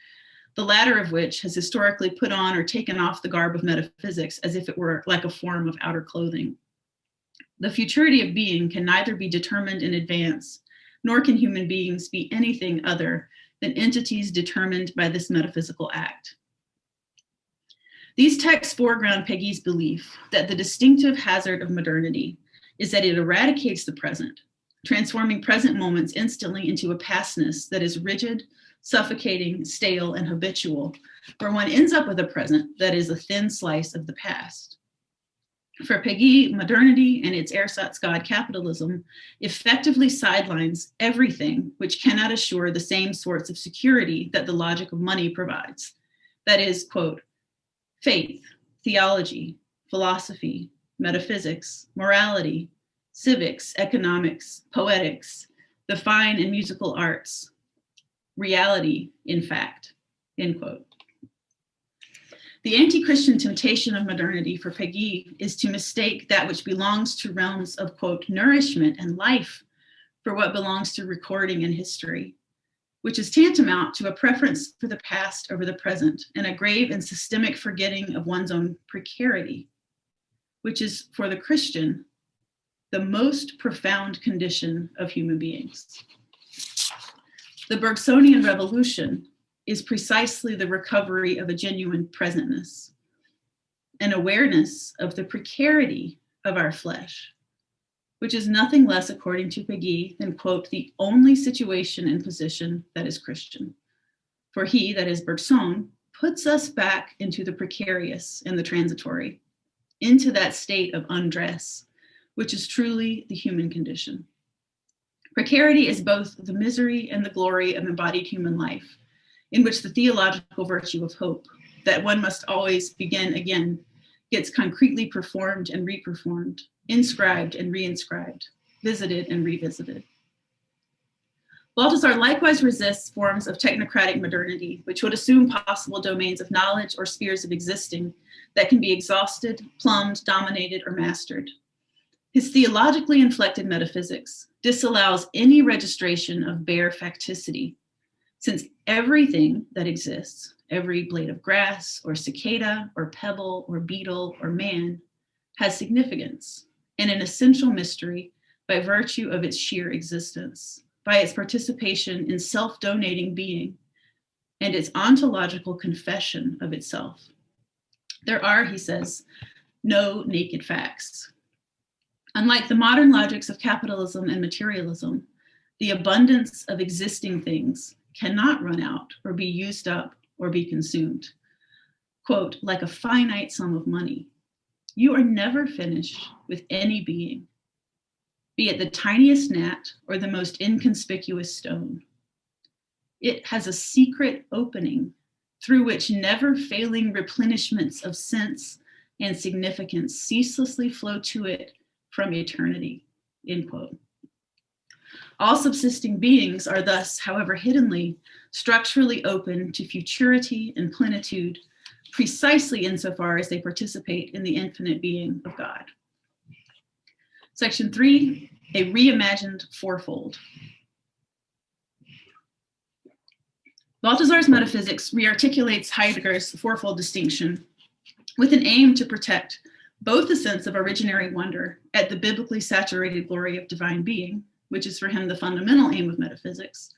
the latter of which has historically put on or taken off the garb of metaphysics as if it were like a form of outer clothing. The futurity of being can neither be determined in advance, nor can human beings be anything other than entities determined by this metaphysical act. These texts foreground Péguy's belief that the distinctive hazard of modernity is that it eradicates the present, transforming present moments instantly into a pastness that is rigid, suffocating, stale, and habitual, where one ends up with a present that is a thin slice of the past. For Péguy, modernity and its ersatz god capitalism effectively sidelines everything which cannot assure the same sorts of security that the logic of money provides. That is, quote, faith, theology, philosophy, metaphysics, morality, civics, economics, poetics, the fine and musical arts, reality, in fact, end quote. The anti-Christian temptation of modernity for Péguy is to mistake that which belongs to realms of, quote, nourishment and life for what belongs to recording and history, which is tantamount to a preference for the past over the present and a grave and systemic forgetting of one's own precarity, which is, for the Christian, the most profound condition of human beings. The Bergsonian revolution is precisely the recovery of a genuine presentness, an awareness of the precarity of our flesh, which is nothing less, according to Péguy, than, quote, the only situation and position that is Christian. For he, that is Bergson, puts us back into the precarious and the transitory, into that state of undress, which is truly the human condition. Precarity is both the misery and the glory of embodied human life, in which the theological virtue of hope, that one must always begin again, gets concretely performed and reperformed, inscribed and reinscribed, visited and revisited. Balthasar likewise resists forms of technocratic modernity, which would assume possible domains of knowledge or spheres of existing that can be exhausted, plumbed, dominated, or mastered. His theologically inflected metaphysics disallows any registration of bare facticity, since everything that exists, every blade of grass or cicada or pebble or beetle or man, has significance and an essential mystery by virtue of its sheer existence, by its participation in self-donating being, and its ontological confession of itself. There are, he says, no naked facts. Unlike the modern logics of capitalism and materialism, the abundance of existing things cannot run out or be used up or be consumed. Quote, like a finite sum of money, you are never finished with any being, be it the tiniest gnat or the most inconspicuous stone. It has a secret opening through which never failing replenishments of sense and significance ceaselessly flow to it from eternity, end quote. All subsisting beings are thus, however hiddenly, structurally open to futurity and plenitude, precisely insofar as they participate in the infinite being of God. Section 3, a reimagined fourfold. Balthasar's metaphysics rearticulates Heidegger's fourfold distinction with an aim to protect both the sense of originary wonder at the biblically saturated glory of divine being, which is for him the fundamental aim of metaphysics,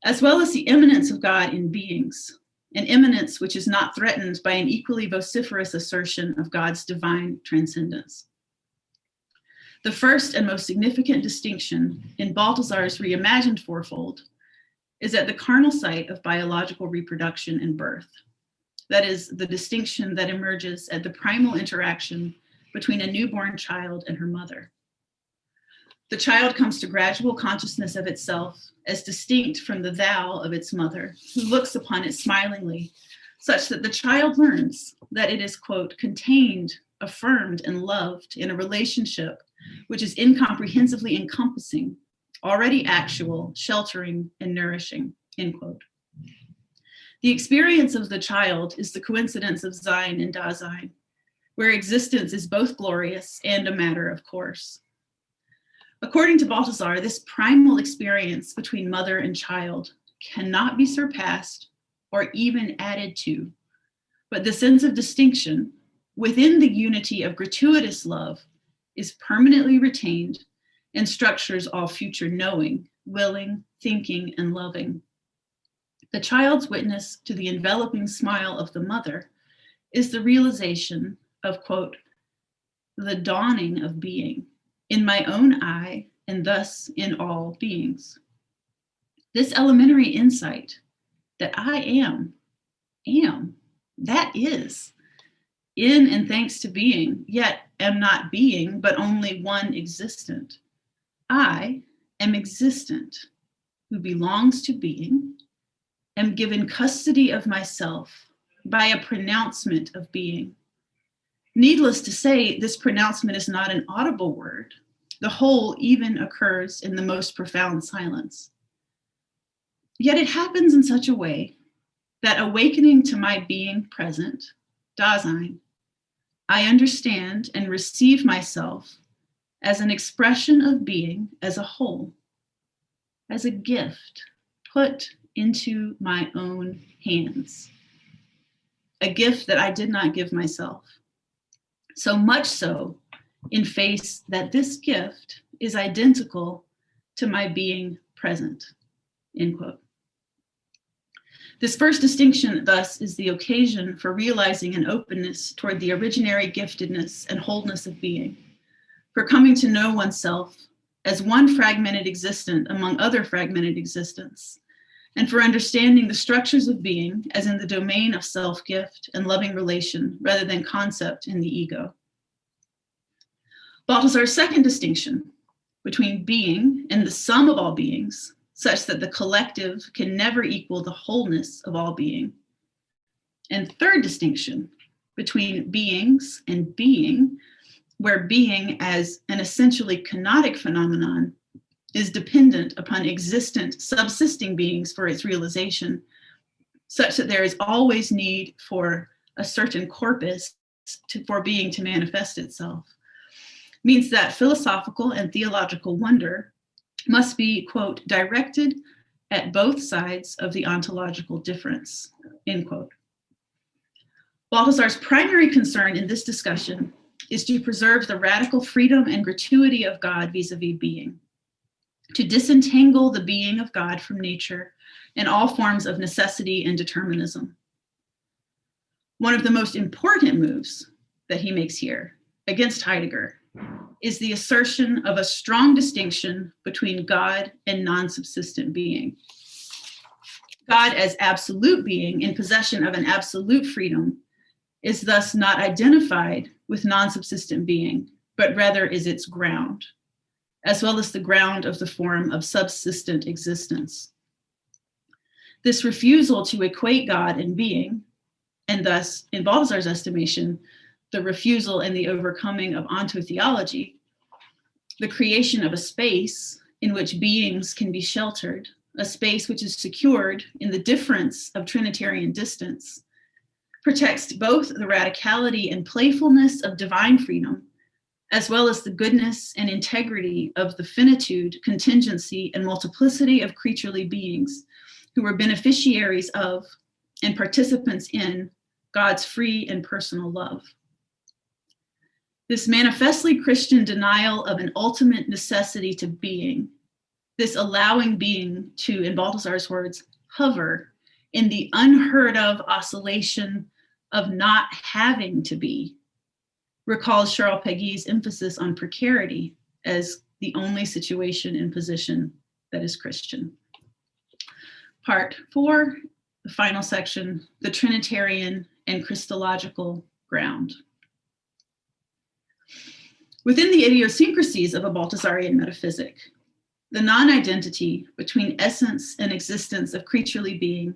as well as the immanence of God in beings, an immanence which is not threatened by an equally vociferous assertion of God's divine transcendence. The first and most significant distinction in Balthasar's reimagined fourfold is at the carnal site of biological reproduction and birth. That is, the distinction that emerges at the primal interaction between a newborn child and her mother. The child comes to gradual consciousness of itself as distinct from the thou of its mother, who looks upon it smilingly, such that the child learns that it is, quote, contained, affirmed, and loved in a relationship which is incomprehensibly encompassing, already actual, sheltering, and nourishing, end quote. The experience of the child is the coincidence of Sein and Dasein, where existence is both glorious and a matter of course. According to Balthasar, this primal experience between mother and child cannot be surpassed or even added to, but the sense of distinction within the unity of gratuitous love is permanently retained and structures all future knowing, willing, thinking, and loving. The child's witness to the enveloping smile of the mother is the realization of, quote, the dawning of being in my own eye and thus in all beings. This elementary insight that I am, that is, in and thanks to being, yet am not being, but only one existent. I am existent, who belongs to being, am given custody of myself by a pronouncement of being, Needless to say, this pronouncement is not an audible word. The whole even occurs in the most profound silence. Yet it happens in such a way that awakening to my being present, Dasein, I understand and receive myself as an expression of being as a whole, as a gift put into my own hands, a gift that I did not give myself. So much so, in face that this gift is identical to my being present, end quote. This first distinction, thus, is the occasion for realizing an openness toward the originary giftedness and wholeness of being, for coming to know oneself as one fragmented existent among other fragmented existence, and for understanding the structures of being as in the domain of self-gift and loving relation rather than concept in the ego. Balthasar's second distinction between being and the sum of all beings, such that the collective can never equal the wholeness of all being. And third distinction between beings and being, where being as an essentially kenotic phenomenon is dependent upon existent, subsisting beings for its realization, such that there is always need for a certain corpus for being to manifest itself, means that philosophical and theological wonder must be, quote, directed at both sides of the ontological difference, end quote. Balthasar's primary concern in this discussion is to preserve the radical freedom and gratuity of God vis-a-vis being, to disentangle the being of God from nature and all forms of necessity and determinism. One of the most important moves that he makes here against Heidegger is the assertion of a strong distinction between God and non-subsistent being. God as absolute being in possession of an absolute freedom is thus not identified with non-subsistent being, but rather is its ground, as well as the ground of the form of subsistent existence. This refusal to equate God and being, and thus, in Balthasar's estimation, the refusal and the overcoming of ontotheology, the creation of a space in which beings can be sheltered, a space which is secured in the difference of Trinitarian distance, protects both the radicality and playfulness of divine freedom, as well as the goodness and integrity of the finitude, contingency, and multiplicity of creaturely beings who were beneficiaries of and participants in God's free and personal love. This manifestly Christian denial of an ultimate necessity to being, this allowing being to, in Balthasar's words, hover in the unheard of oscillation of not having to be, recalls Charles Péguy's emphasis on precarity as the only situation and position that is Christian. Part 4, the final section, the Trinitarian and Christological ground. Within the idiosyncrasies of a Balthasarian metaphysic, the non-identity between essence and existence of creaturely being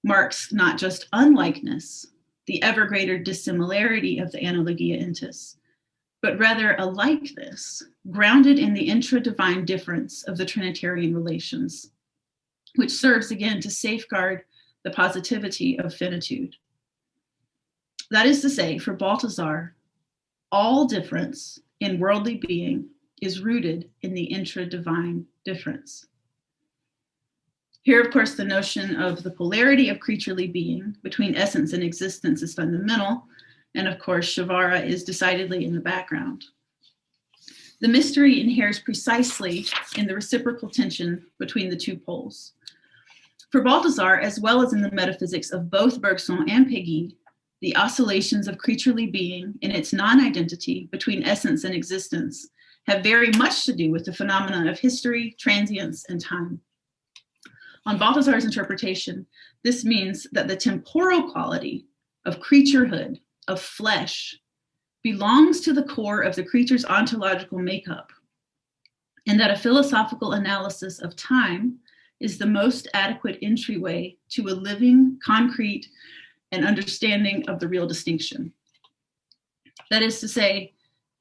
marks not just unlikeness, the ever greater dissimilarity of the analogia entis, but rather a likeness grounded in the intra-divine difference of the Trinitarian relations, which serves again to safeguard the positivity of finitude. That is to say, for Balthasar, all difference in worldly being is rooted in the intra-divine difference. Here, of course, the notion of the polarity of creaturely being between essence and existence is fundamental, and of course, Shavara is decidedly in the background. The mystery inheres precisely in the reciprocal tension between the two poles. For Balthasar, as well as in the metaphysics of both Bergson and Péguy, the oscillations of creaturely being in its non-identity between essence and existence have very much to do with the phenomena of history, transience, and time. On Balthasar's interpretation, this means that the temporal quality of creaturehood, of flesh, belongs to the core of the creature's ontological makeup, and that a philosophical analysis of time is the most adequate entryway to a living, concrete, and understanding of the real distinction. That is to say,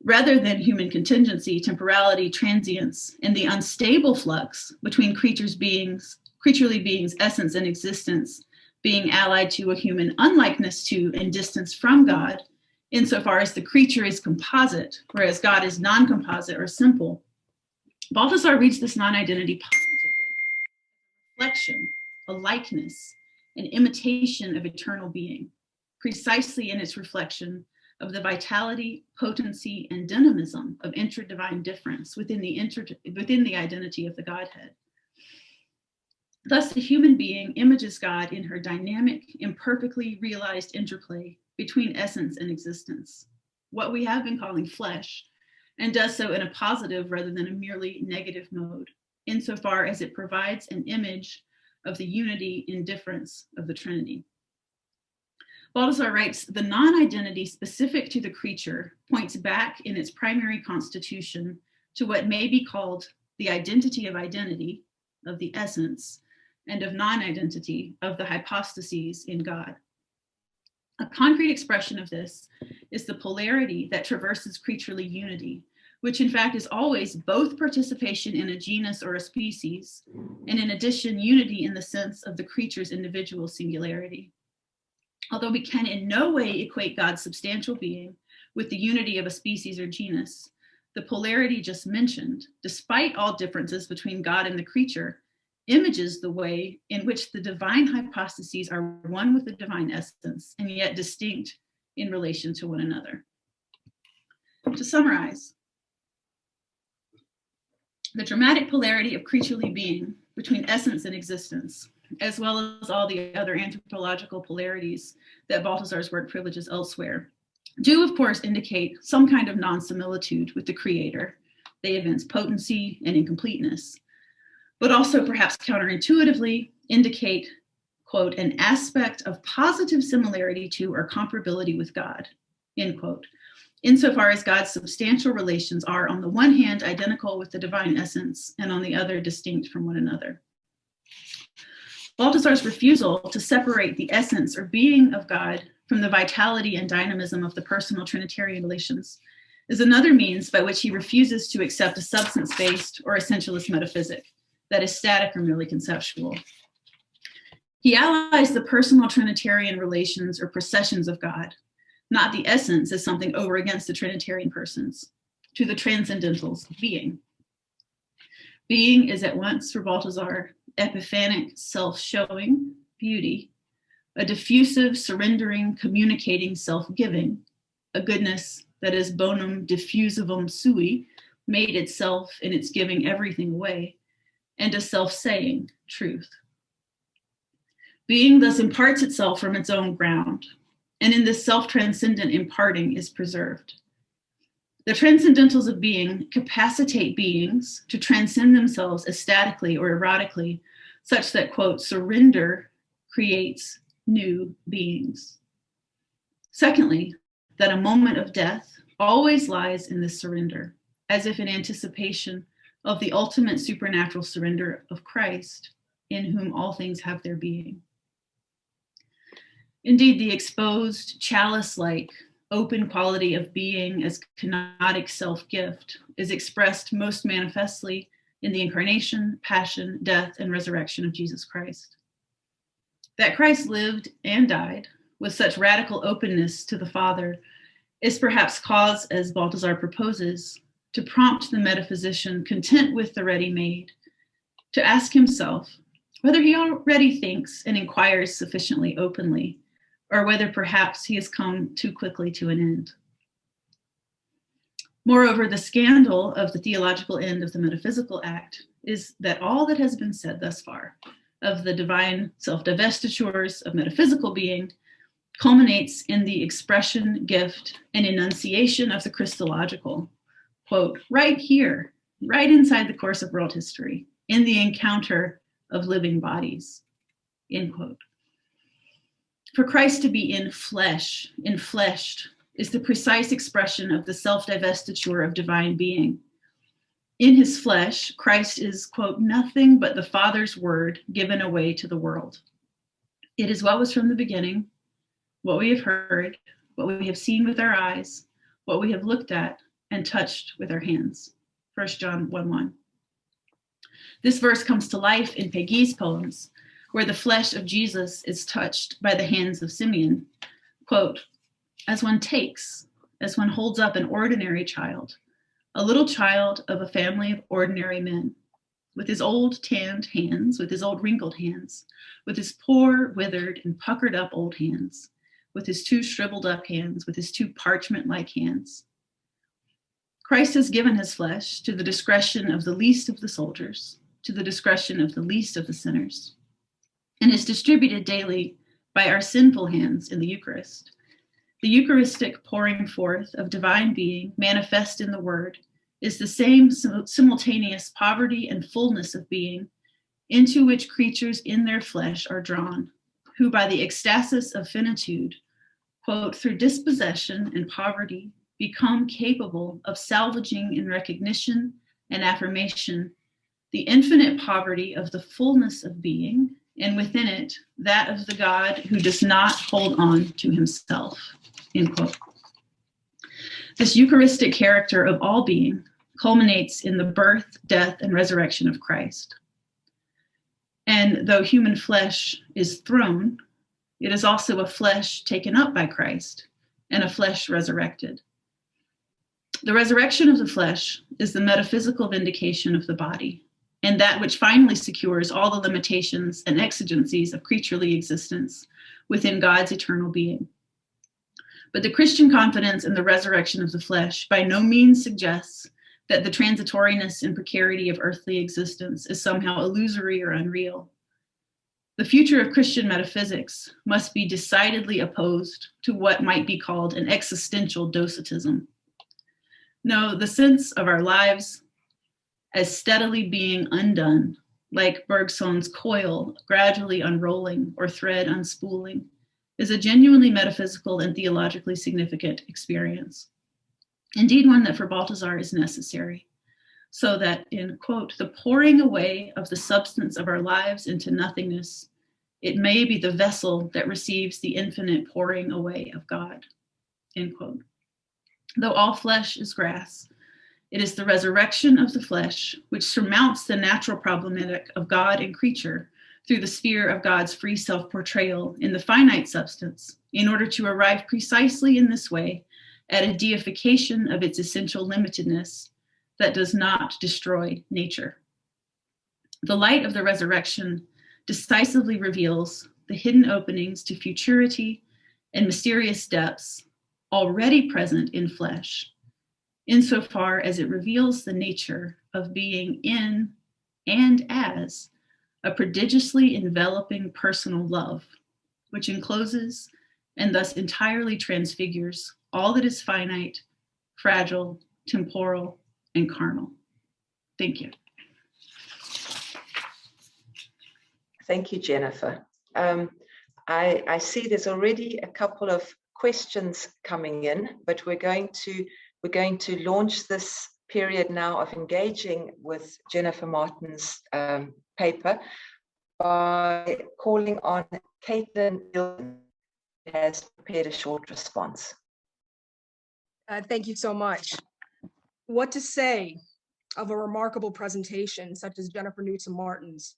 rather than human contingency, temporality, transience, and the unstable flux between creaturely beings' essence and existence being allied to a human unlikeness to and distance from God, insofar as the creature is composite, whereas God is non-composite or simple, Balthasar reads this non-identity positively, reflection, a likeness, an imitation of eternal being, precisely in its reflection of the vitality, potency, and dynamism of interdivine difference within the identity of the Godhead. Thus, the human being images God in her dynamic, imperfectly realized interplay between essence and existence, what we have been calling flesh, and does so in a positive rather than a merely negative mode, insofar as it provides an image of the unity in difference of the Trinity. Balthasar writes, the non-identity specific to the creature points back in its primary constitution to what may be called the identity, of the essence, and of non-identity, of the hypostases in God. A concrete expression of this is the polarity that traverses creaturely unity, which in fact is always both participation in a genus or a species, and in addition, unity in the sense of the creature's individual singularity. Although we can in no way equate God's substantial being with the unity of a species or genus, the polarity just mentioned, despite all differences between God and the creature, images the way in which the divine hypostases are one with the divine essence and yet distinct in relation to one another. To summarize, the dramatic polarity of creaturely being between essence and existence, as well as all the other anthropological polarities that Balthasar's work privileges elsewhere, do of course indicate some kind of non-similitude with the creator. They evince potency and incompleteness, but also perhaps counterintuitively indicate, quote, an aspect of positive similarity to or comparability with God, end quote, insofar as God's substantial relations are on the one hand identical with the divine essence and on the other distinct from one another. Balthasar's refusal to separate the essence or being of God from the vitality and dynamism of the personal Trinitarian relations is another means by which he refuses to accept a substance-based or essentialist metaphysic that is static or merely conceptual. He allies the personal Trinitarian relations or processions of God, not the essence as something over against the Trinitarian persons, to the transcendentals of being. Being is at once, for Balthasar, epiphanic, self-showing beauty, a diffusive, surrendering, communicating, self-giving, a goodness that is bonum diffusivum sui, made itself in its giving everything away, and a self-saying truth. Being thus imparts itself from its own ground, and in this self-transcendent imparting is preserved. The transcendentals of being capacitate beings to transcend themselves ecstatically or erotically, such that, quote, surrender creates new beings. Secondly, that a moment of death always lies in this surrender, as if in anticipation of the ultimate supernatural surrender of Christ, in whom all things have their being. Indeed, the exposed, chalice-like, open quality of being as kenotic self-gift is expressed most manifestly in the incarnation, passion, death, and resurrection of Jesus Christ. That Christ lived and died with such radical openness to the Father is perhaps cause, as Balthasar proposes, to prompt the metaphysician content with the ready-made to ask himself whether he already thinks and inquires sufficiently openly, or whether perhaps he has come too quickly to an end. Moreover, the scandal of the theological end of the metaphysical act is that all that has been said thus far of the divine self-divestitures of metaphysical being culminates in the expression, gift, and enunciation of the Christological, quote, right here, right inside the course of world history, in the encounter of living bodies, end quote. For Christ to be enfleshed, is the precise expression of the self-divestiture of divine being. In his flesh, Christ is, quote, nothing but the Father's word given away to the world. It is what was from the beginning, what we have heard, what we have seen with our eyes, what we have looked at and touched with our hands. 1 John 1:1. This verse comes to life in Péguy's poems, where the flesh of Jesus is touched by the hands of Simeon. Quote, as one holds up an ordinary child, a little child of a family of ordinary men, with his old tanned hands, with his old wrinkled hands, with his poor, withered, and puckered up old hands, with his two shriveled up hands, with his two parchment-like hands. Christ has given his flesh to the discretion of the least of the soldiers, to the discretion of the least of the sinners, and is distributed daily by our sinful hands in the Eucharist. The Eucharistic pouring forth of divine being manifest in the Word is the same simultaneous poverty and fullness of being into which creatures in their flesh are drawn, who by the ecstasis of finitude, quote, through dispossession and poverty, become capable of salvaging in recognition and affirmation the infinite poverty of the fullness of being, and within it, that of the God who does not hold on to himself, end quote. This Eucharistic character of all being culminates in the birth, death, and resurrection of Christ. And though human flesh is thrown, it is also a flesh taken up by Christ and a flesh resurrected. The resurrection of the flesh is the metaphysical vindication of the body, and that which finally secures all the limitations and exigencies of creaturely existence within God's eternal being. But the Christian confidence in the resurrection of the flesh by no means suggests that the transitoriness and precarity of earthly existence is somehow illusory or unreal. The future of Christian metaphysics must be decidedly opposed to what might be called an existential docetism. No, the sense of our lives as steadily being undone, like Bergson's coil gradually unrolling or thread unspooling, is a genuinely metaphysical and theologically significant experience. Indeed, one that for Balthasar is necessary, so that in, quote, the pouring away of the substance of our lives into nothingness, it may be the vessel that receives the infinite pouring away of God, end quote. Though all flesh is grass, it is the resurrection of the flesh which surmounts the natural problematic of God and creature through the sphere of God's free self-portrayal in the finite substance, in order to arrive precisely in this way at a deification of its essential limitedness that does not destroy nature. The light of the resurrection decisively reveals the hidden openings to futurity and mysterious depths already present in flesh, insofar as it reveals the nature of being in and as a prodigiously enveloping personal love, which encloses and thus entirely transfigures all that is finite, fragile, temporal, and carnal. Thank you. Thank you, Jennifer. I see there's already a couple of questions coming in, but we're going to launch this period now of engaging with Jennifer Martin's paper by calling on Caitlin, who has prepared a short response. Thank you so much. What to say of a remarkable presentation such as Jennifer Newsom Martin's,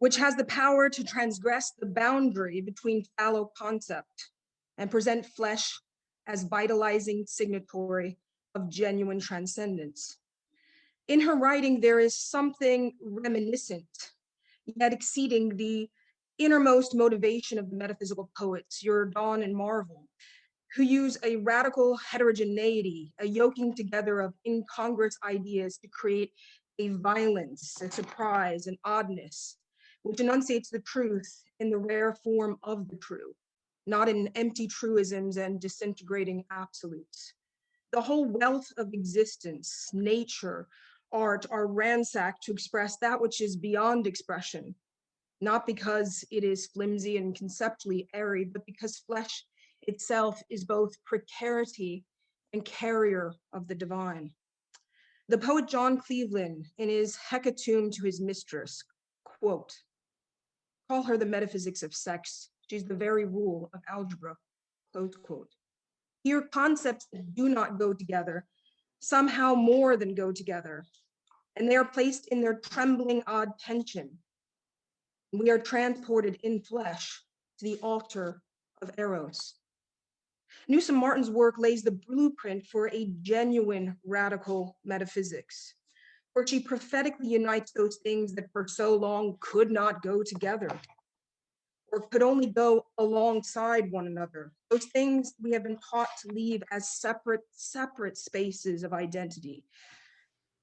which has the power to transgress the boundary between fallow concept and present flesh as vitalizing signatory of genuine transcendence. In her writing, there is something reminiscent, yet exceeding the innermost motivation of the metaphysical poets, Jordan and Marvel, who use a radical heterogeneity, a yoking together of incongruous ideas to create a violence, a surprise, an oddness, which enunciates the truth in the rare form of the true, not in empty truisms and disintegrating absolutes. The whole wealth of existence, nature, art are ransacked to express that which is beyond expression, not because it is flimsy and conceptually airy, but because flesh itself is both precarity and carrier of the divine. The poet John Cleveland, in his hecatomb to his mistress, quote, "Call her the metaphysics of sex. She's the very rule of algebra," close quote. Here, concepts that do not go together somehow more than go together, and they are placed in their trembling odd tension. We are transported in flesh to the altar of Eros. Newsom Martin's work lays the blueprint for a genuine radical metaphysics, where she prophetically unites those things that for so long could not go together, or could only go alongside one another. Those things we have been taught to leave as separate spaces of identity.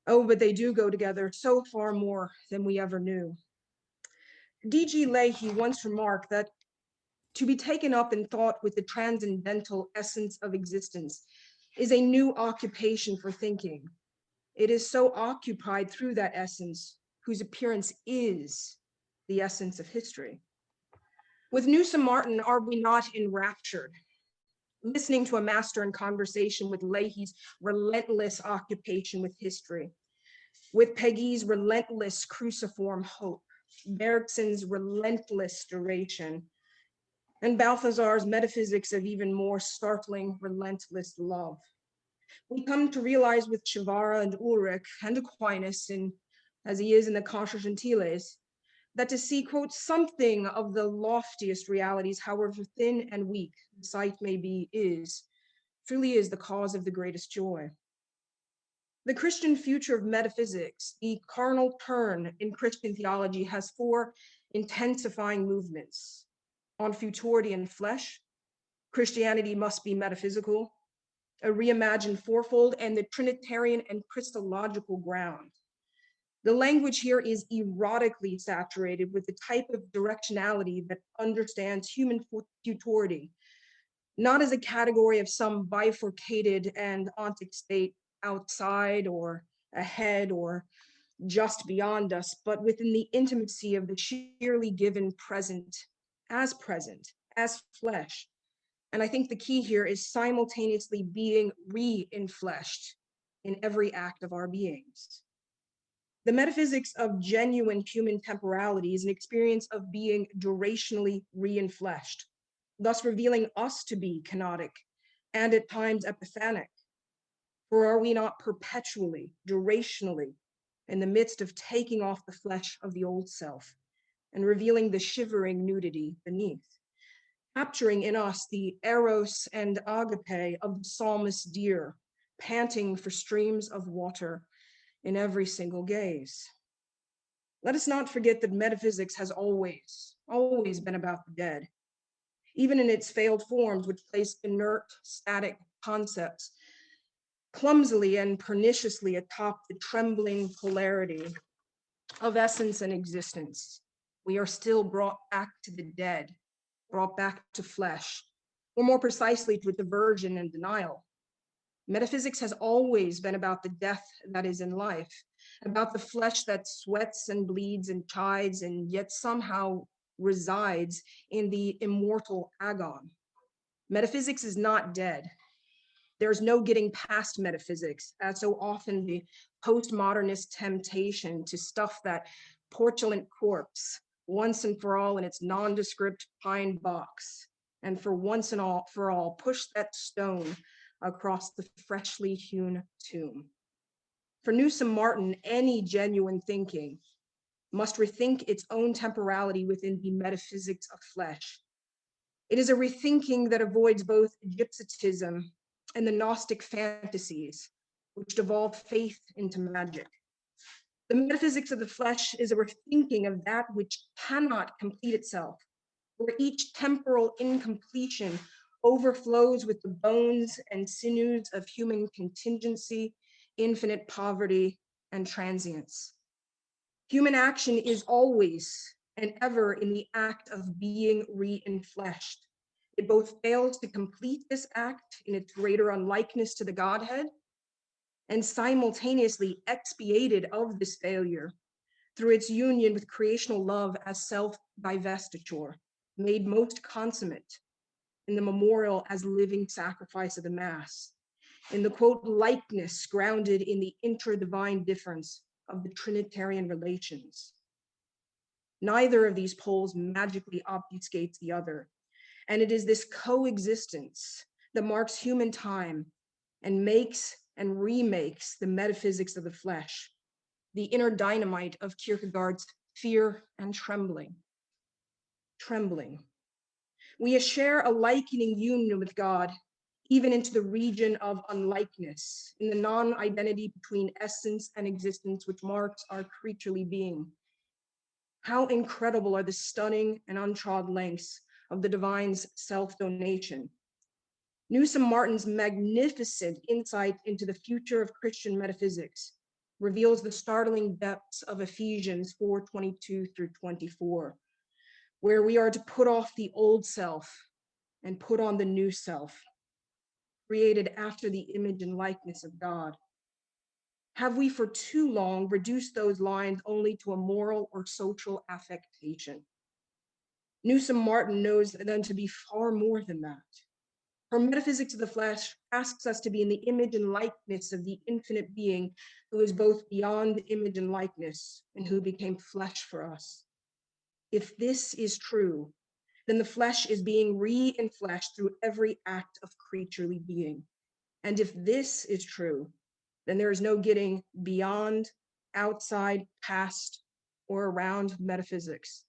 Oh, but they do go together so far more than we ever knew. D.G. Leahy once remarked that to be taken up in thought with the transcendental essence of existence is a new occupation for thinking. It is so occupied through that essence, whose appearance is the essence of history. With Newsom Martin, are we not enraptured? Listening to a master in conversation with Leahy's relentless occupation with history, with Peggy's relentless cruciform hope, Bergson's relentless duration, and Balthazar's metaphysics of even more startling, relentless love. We come to realize with Chivara and Ulrich and Aquinas, as he is in the Contra Gentiles, that to see, quote, something of the loftiest realities, however thin and weak the sight may be, truly is the cause of the greatest joy. The Christian future of metaphysics, the carnal turn in Christian theology, has four intensifying movements. On futurity and flesh, Christianity must be metaphysical, a reimagined fourfold, and the Trinitarian and Christological ground. The language here is erotically saturated with the type of directionality that understands human futurity, not as a category of some bifurcated and ontic state outside or ahead or just beyond us, but within the intimacy of the sheerly given present, as flesh. And I think the key here is simultaneously being re-infleshed in every act of our beings. The metaphysics of genuine human temporality is an experience of being durationally re-infleshed, thus revealing us to be kenotic and at times epiphanic. For are we not perpetually, durationally, in the midst of taking off the flesh of the old self and revealing the shivering nudity beneath, capturing in us the eros and agape of the psalmist's deer, panting for streams of water in every single gaze? Let us not forget that metaphysics has always been about the dead, even in its failed forms, which place inert, static concepts clumsily and perniciously atop the trembling polarity of essence and existence. We are still brought back to the dead, brought back to flesh, or more precisely to diversion and denial. Metaphysics has always been about the death that is in life, about the flesh that sweats and bleeds and chides and yet somehow resides in the immortal agon. Metaphysics is not dead. There's no getting past metaphysics, as so often the postmodernist temptation to stuff that portulent corpse once and for all in its nondescript pine box, and for once and all for all push that stone across the freshly hewn tomb. For Newsom Martin, any genuine thinking must rethink its own temporality within the metaphysics of flesh. It is a rethinking that avoids both Egypticism and the Gnostic fantasies, which devolve faith into magic. The metaphysics of the flesh is a rethinking of that which cannot complete itself, where each temporal incompletion overflows with the bones and sinews of human contingency, infinite poverty, and transience. Human action is always and ever in the act of being re-infleshed. It both fails to complete this act in its greater unlikeness to the Godhead, and simultaneously expiated of this failure through its union with creational love as self-divestiture, made most consummate in the memorial as living sacrifice of the Mass, in the, quote, likeness grounded in the intra-divine difference of the Trinitarian relations. Neither of these poles magically obfuscates the other, and it is this coexistence that marks human time and makes and remakes the metaphysics of the flesh, the inner dynamite of Kierkegaard's fear and trembling. Trembling. We share a likening union with God, even into the region of unlikeness, in the non-identity between essence and existence, which marks our creaturely being. How incredible are the stunning and untrod lengths of the divine's self-donation. Newsom Martin's magnificent insight into the future of Christian metaphysics reveals the startling depths of Ephesians 4:22 through 24, where we are to put off the old self and put on the new self, created after the image and likeness of God. Have we for too long reduced those lines only to a moral or social affectation? Newsom Martin knows them to be far more than that. Her metaphysics of the flesh asks us to be in the image and likeness of the infinite being who is both beyond image and likeness and who became flesh for us. If this is true, then the flesh is being re-enfleshed through every act of creaturely being. And if this is true, then there is no getting beyond, outside, past, or around metaphysics.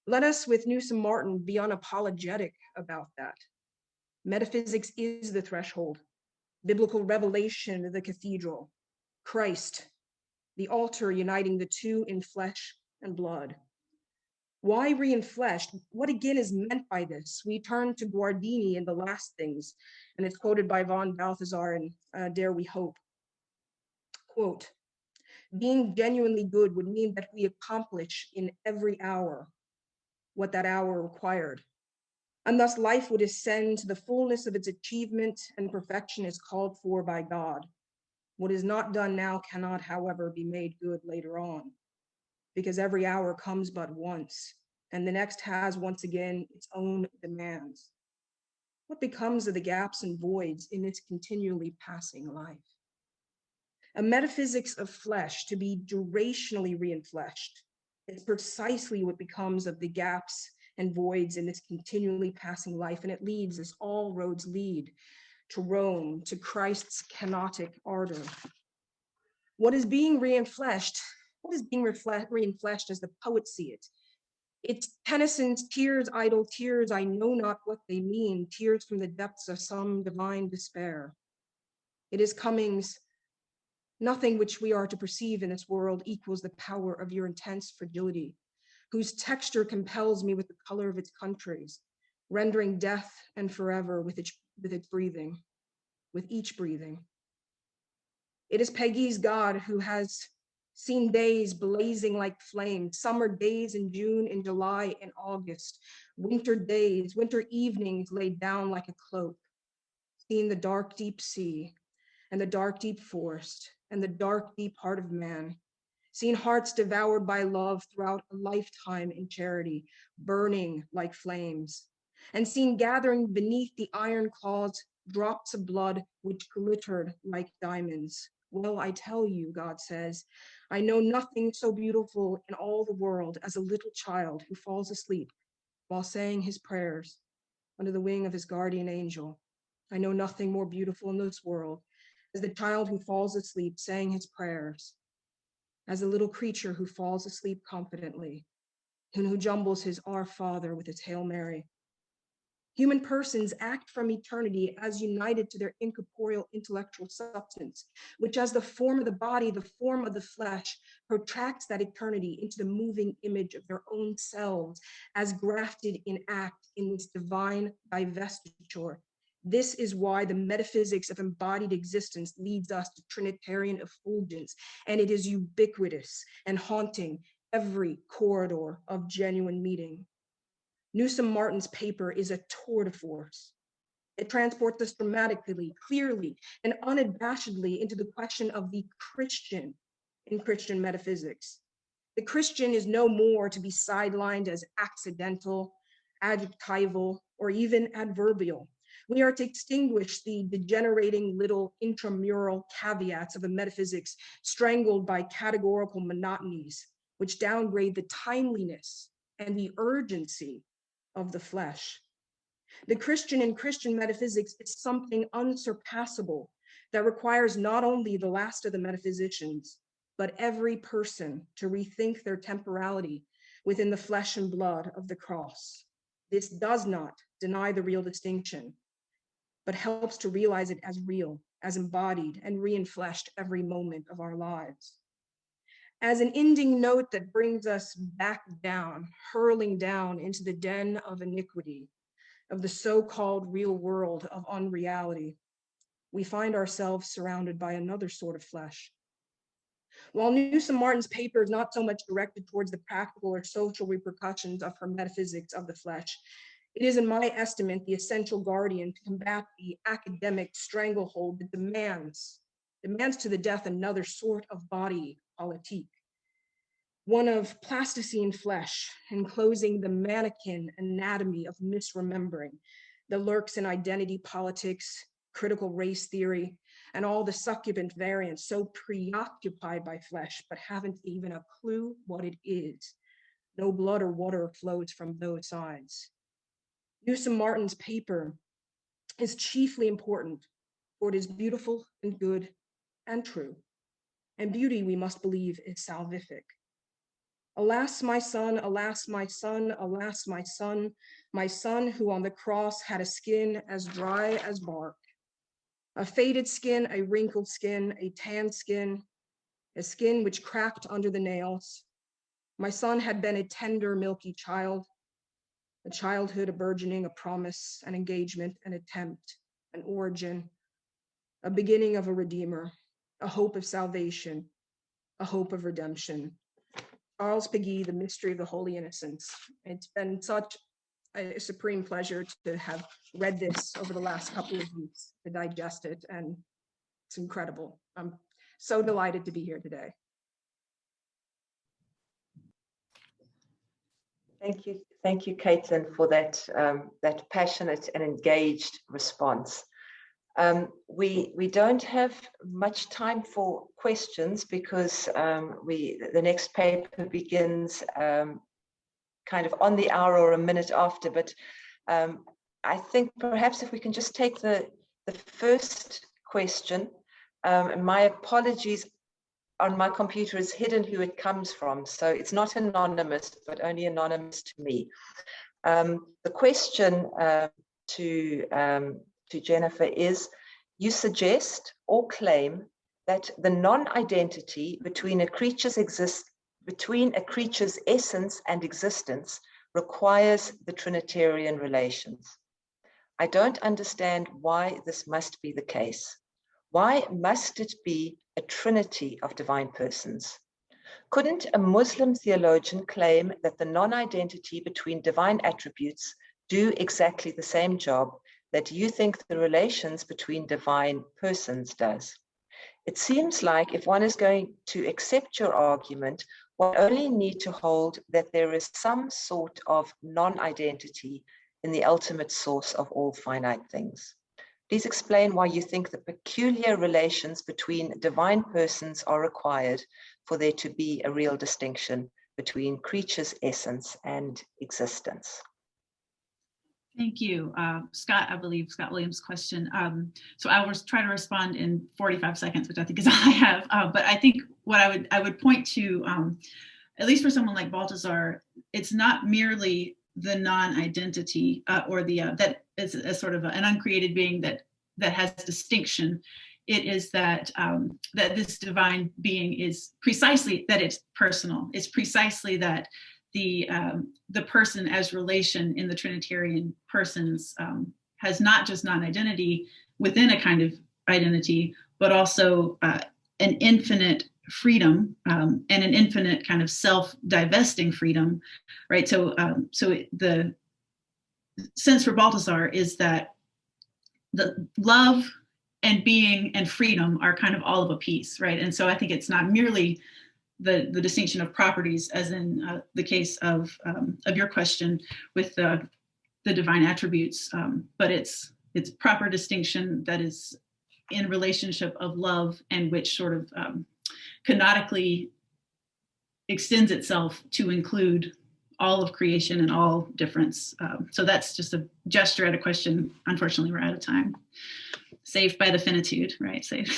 Let us, with Newsom Martin, be unapologetic about that. Metaphysics is the threshold, biblical revelation, the cathedral, Christ, the altar uniting the two in flesh and blood. Why re-enfleshed? What again is meant by this? We turn to Guardini in The Last Things, and it's quoted by von Balthasar in Dare We Hope. Quote, being genuinely good would mean that we accomplish in every hour what that hour required. And thus life would ascend to the fullness of its achievement and perfection is called for by God. What is not done now cannot, however, be made good later on, because every hour comes but once, and the next has once again its own demands. What becomes of the gaps and voids in its continually passing life? A metaphysics of flesh to be durationally re-enfleshed is precisely what becomes of the gaps and voids in this continually passing life, and it leads, as all roads lead, to Rome, to Christ's kenotic ardor. What is being re-enfleshed? What is being re-enfleshed as the poets see it? It's Tennyson's tears, idle tears, I know not what they mean, tears from the depths of some divine despair. It is Cummings' nothing which we are to perceive in this world equals the power of your intense fragility, whose texture compels me with the color of its countries, rendering death and forever with its breathing, with each breathing. It is Peggy's God who has seen days blazing like flames, summer days in June, in July, in August, winter days, winter evenings laid down like a cloak, seen the dark, deep sea and the dark, deep forest and the dark, deep heart of man, seen hearts devoured by love throughout a lifetime in charity, burning like flames, and seen gathering beneath the iron claws drops of blood which glittered like diamonds. Well, I tell you, God says, I know nothing so beautiful in all the world as a little child who falls asleep while saying his prayers under the wing of his guardian angel. I know nothing more beautiful in this world as the child who falls asleep saying his prayers, as a little creature who falls asleep confidently, and who jumbles his Our Father with his Hail Mary. Human persons act from eternity as united to their incorporeal intellectual substance, which as the form of the body, the form of the flesh, protracts that eternity into the moving image of their own selves as grafted in act in this divine divestiture. This is why the metaphysics of embodied existence leads us to Trinitarian effulgence, and it is ubiquitous and haunting every corridor of genuine meeting. Newsom Martin's paper is a tour de force. It transports us dramatically, clearly, and unabashedly into the question of the Christian in Christian metaphysics. The Christian is no more to be sidelined as accidental, adjectival, or even adverbial. We are to extinguish the degenerating little intramural caveats of a metaphysics strangled by categorical monotonies, which downgrade the timeliness and the urgency of the flesh. The Christian in Christian metaphysics is something unsurpassable that requires not only the last of the metaphysicians, but every person to rethink their temporality within the flesh and blood of the cross. This does not deny the real distinction, but helps to realize it as real, as embodied and reinfleshed every moment of our lives. As an ending note that brings us back down, hurling down into the den of iniquity, of the so-called real world of unreality, we find ourselves surrounded by another sort of flesh. While Newsom Martin's paper is not so much directed towards the practical or social repercussions of her metaphysics of the flesh, it is, in my estimate, the essential guardian to combat the academic stranglehold that demands to the death another sort of body politique, one of plasticine flesh enclosing the mannequin anatomy of misremembering that lurks in identity politics, critical race theory, and all the succubant variants so preoccupied by flesh, but haven't even a clue what it is. No blood or water flows from those sides. Newsom Martin's paper is chiefly important, for it is beautiful and good and true. And beauty, we must believe, is salvific. Alas, my son, alas, my son, alas, my son who on the cross had a skin as dry as bark, a faded skin, a wrinkled skin, a tan skin, a skin which cracked under the nails. My son had been a tender, milky child, a childhood, a burgeoning, a promise, an engagement, an attempt, an origin, a beginning of a redeemer, a hope of salvation, a hope of redemption. Charles Piggy, The Mystery of the Holy Innocents. It's been such a supreme pleasure to have read this over the last couple of weeks, to digest it, and it's incredible. I'm so delighted to be here today. Thank you, Caitlin, for that that passionate and engaged response. We don't have much time for questions because the next paper begins kind of on the hour or a minute after. But I think perhaps if we can just take the first question. And my apologies. On my computer is hidden who it comes from. So it's not anonymous, but only anonymous to me. The question to Jennifer is, you suggest or claim that the non-identity between a creature's essence and existence requires the Trinitarian relations. I don't understand why this must be the case. Why must it be a trinity of divine persons? Couldn't a Muslim theologian claim that the non-identity between divine attributes do exactly the same job that you think the relations between divine persons does? It seems like if one is going to accept your argument, one only need to hold that there is some sort of non-identity in the ultimate source of all finite things. Please explain why you think the peculiar relations between divine persons are required for there to be a real distinction between creatures' essence and existence. Thank you. Scott, I believe Scott Williams' question. So I will try to respond in 45 seconds, which I think is all I have. But I think what I would point to, at least for someone like Balthasar, it's not merely the non-identity or the that is a sort of an uncreated being that has distinction. It is that that this divine being is precisely that it's personal. It's precisely that the person as relation in the Trinitarian persons has not just non-identity within a kind of identity, but also an infinite freedom and an infinite kind of self-divesting freedom, right? So, the sense for Balthasar is that the love and being and freedom are kind of all of a piece, right? And so I think it's not merely the distinction of properties, as in the case of your question with the divine attributes, but it's proper distinction that is in relationship of love and which sort of canonically extends itself to include all of creation and all difference. So that's just a gesture at a question. Unfortunately, we're out of time. Saved by the finitude, right? Saved.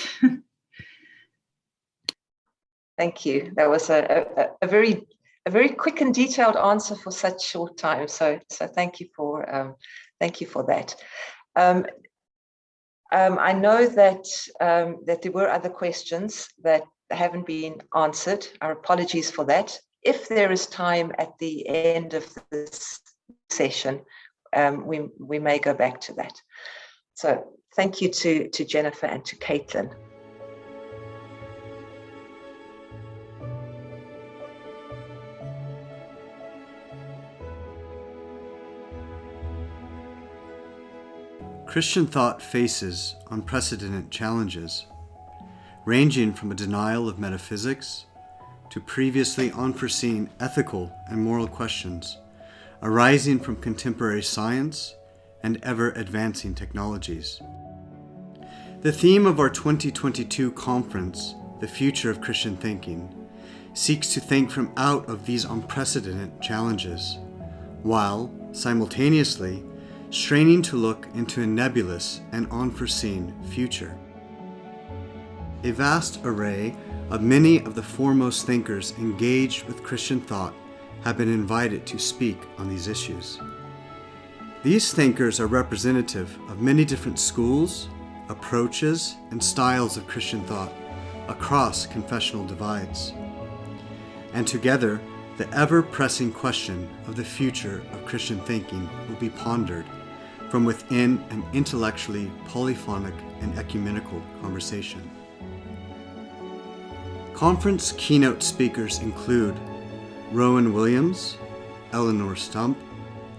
Thank you. That was a very quick and detailed answer for such short time. So thank you for that. I know that there were other questions that haven't been answered. Our apologies for that. If there is time at the end of this session, we may go back to that. So thank you to Jennifer and to Caitlin. Christian thought faces unprecedented challenges, ranging from a denial of metaphysics to previously unforeseen ethical and moral questions arising from contemporary science and ever-advancing technologies. The theme of our 2022 conference, The Future of Christian Thinking, seeks to think from out of these unprecedented challenges, while simultaneously straining to look into a nebulous and unforeseen future. A vast array of many of the foremost thinkers engaged with Christian thought have been invited to speak on these issues. These thinkers are representative of many different schools, approaches, and styles of Christian thought across confessional divides. And together, the ever-pressing question of the future of Christian thinking will be pondered from within an intellectually polyphonic and ecumenical conversation. Conference keynote speakers include Rowan Williams, Eleanor Stump,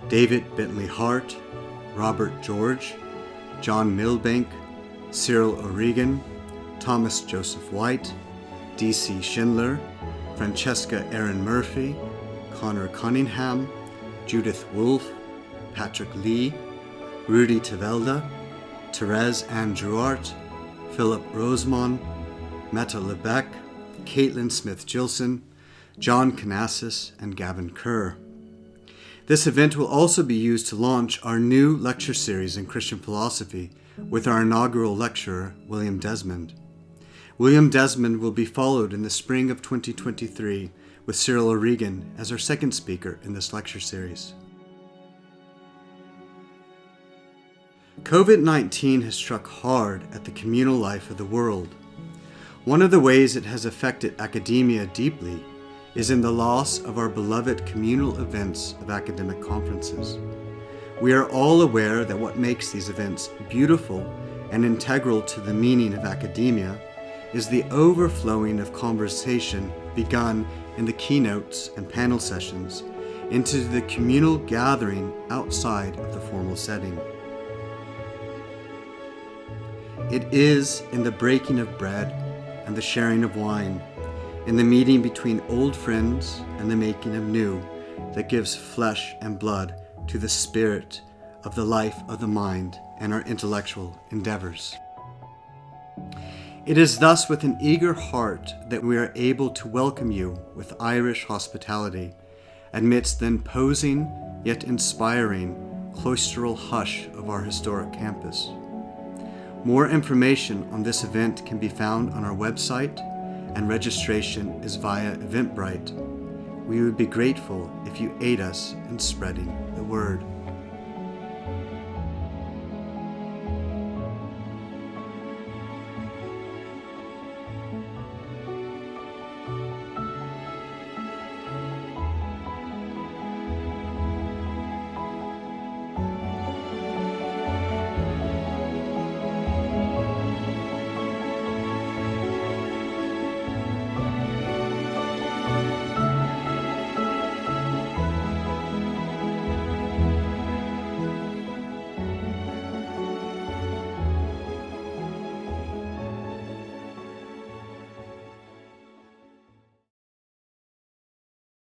David Bentley Hart, Robert George, John Milbank, Cyril O'Regan, Thomas Joseph White, D.C. Schindler, Francesca Aaron Murphy, Connor Cunningham, Judith Wolfe, Patrick Lee, Rudy Tevelda, Therese Ann Druart, Philip Rosemond, Metta Lebec, Caitlin Smith-Gilson, John Canassis, and Gavin Kerr. This event will also be used to launch our new lecture series in Christian philosophy with our inaugural lecturer, William Desmond. William Desmond will be followed in the spring of 2023 with Cyril O'Regan as our second speaker in this lecture series. COVID-19 has struck hard at the communal life of the world. One of the ways it has affected academia deeply is in the loss of our beloved communal events of academic conferences. We are all aware that what makes these events beautiful and integral to the meaning of academia is the overflowing of conversation begun in the keynotes and panel sessions into the communal gathering outside of the formal setting. It is in the breaking of bread and the sharing of wine, in the meeting between old friends and the making of new, that gives flesh and blood to the spirit of the life of the mind and our intellectual endeavors. It is thus with an eager heart that we are able to welcome you with Irish hospitality amidst the imposing yet inspiring cloistral hush of our historic campus. More information on this event can be found on our website, and registration is via Eventbrite. We would be grateful if you aid us in spreading the word.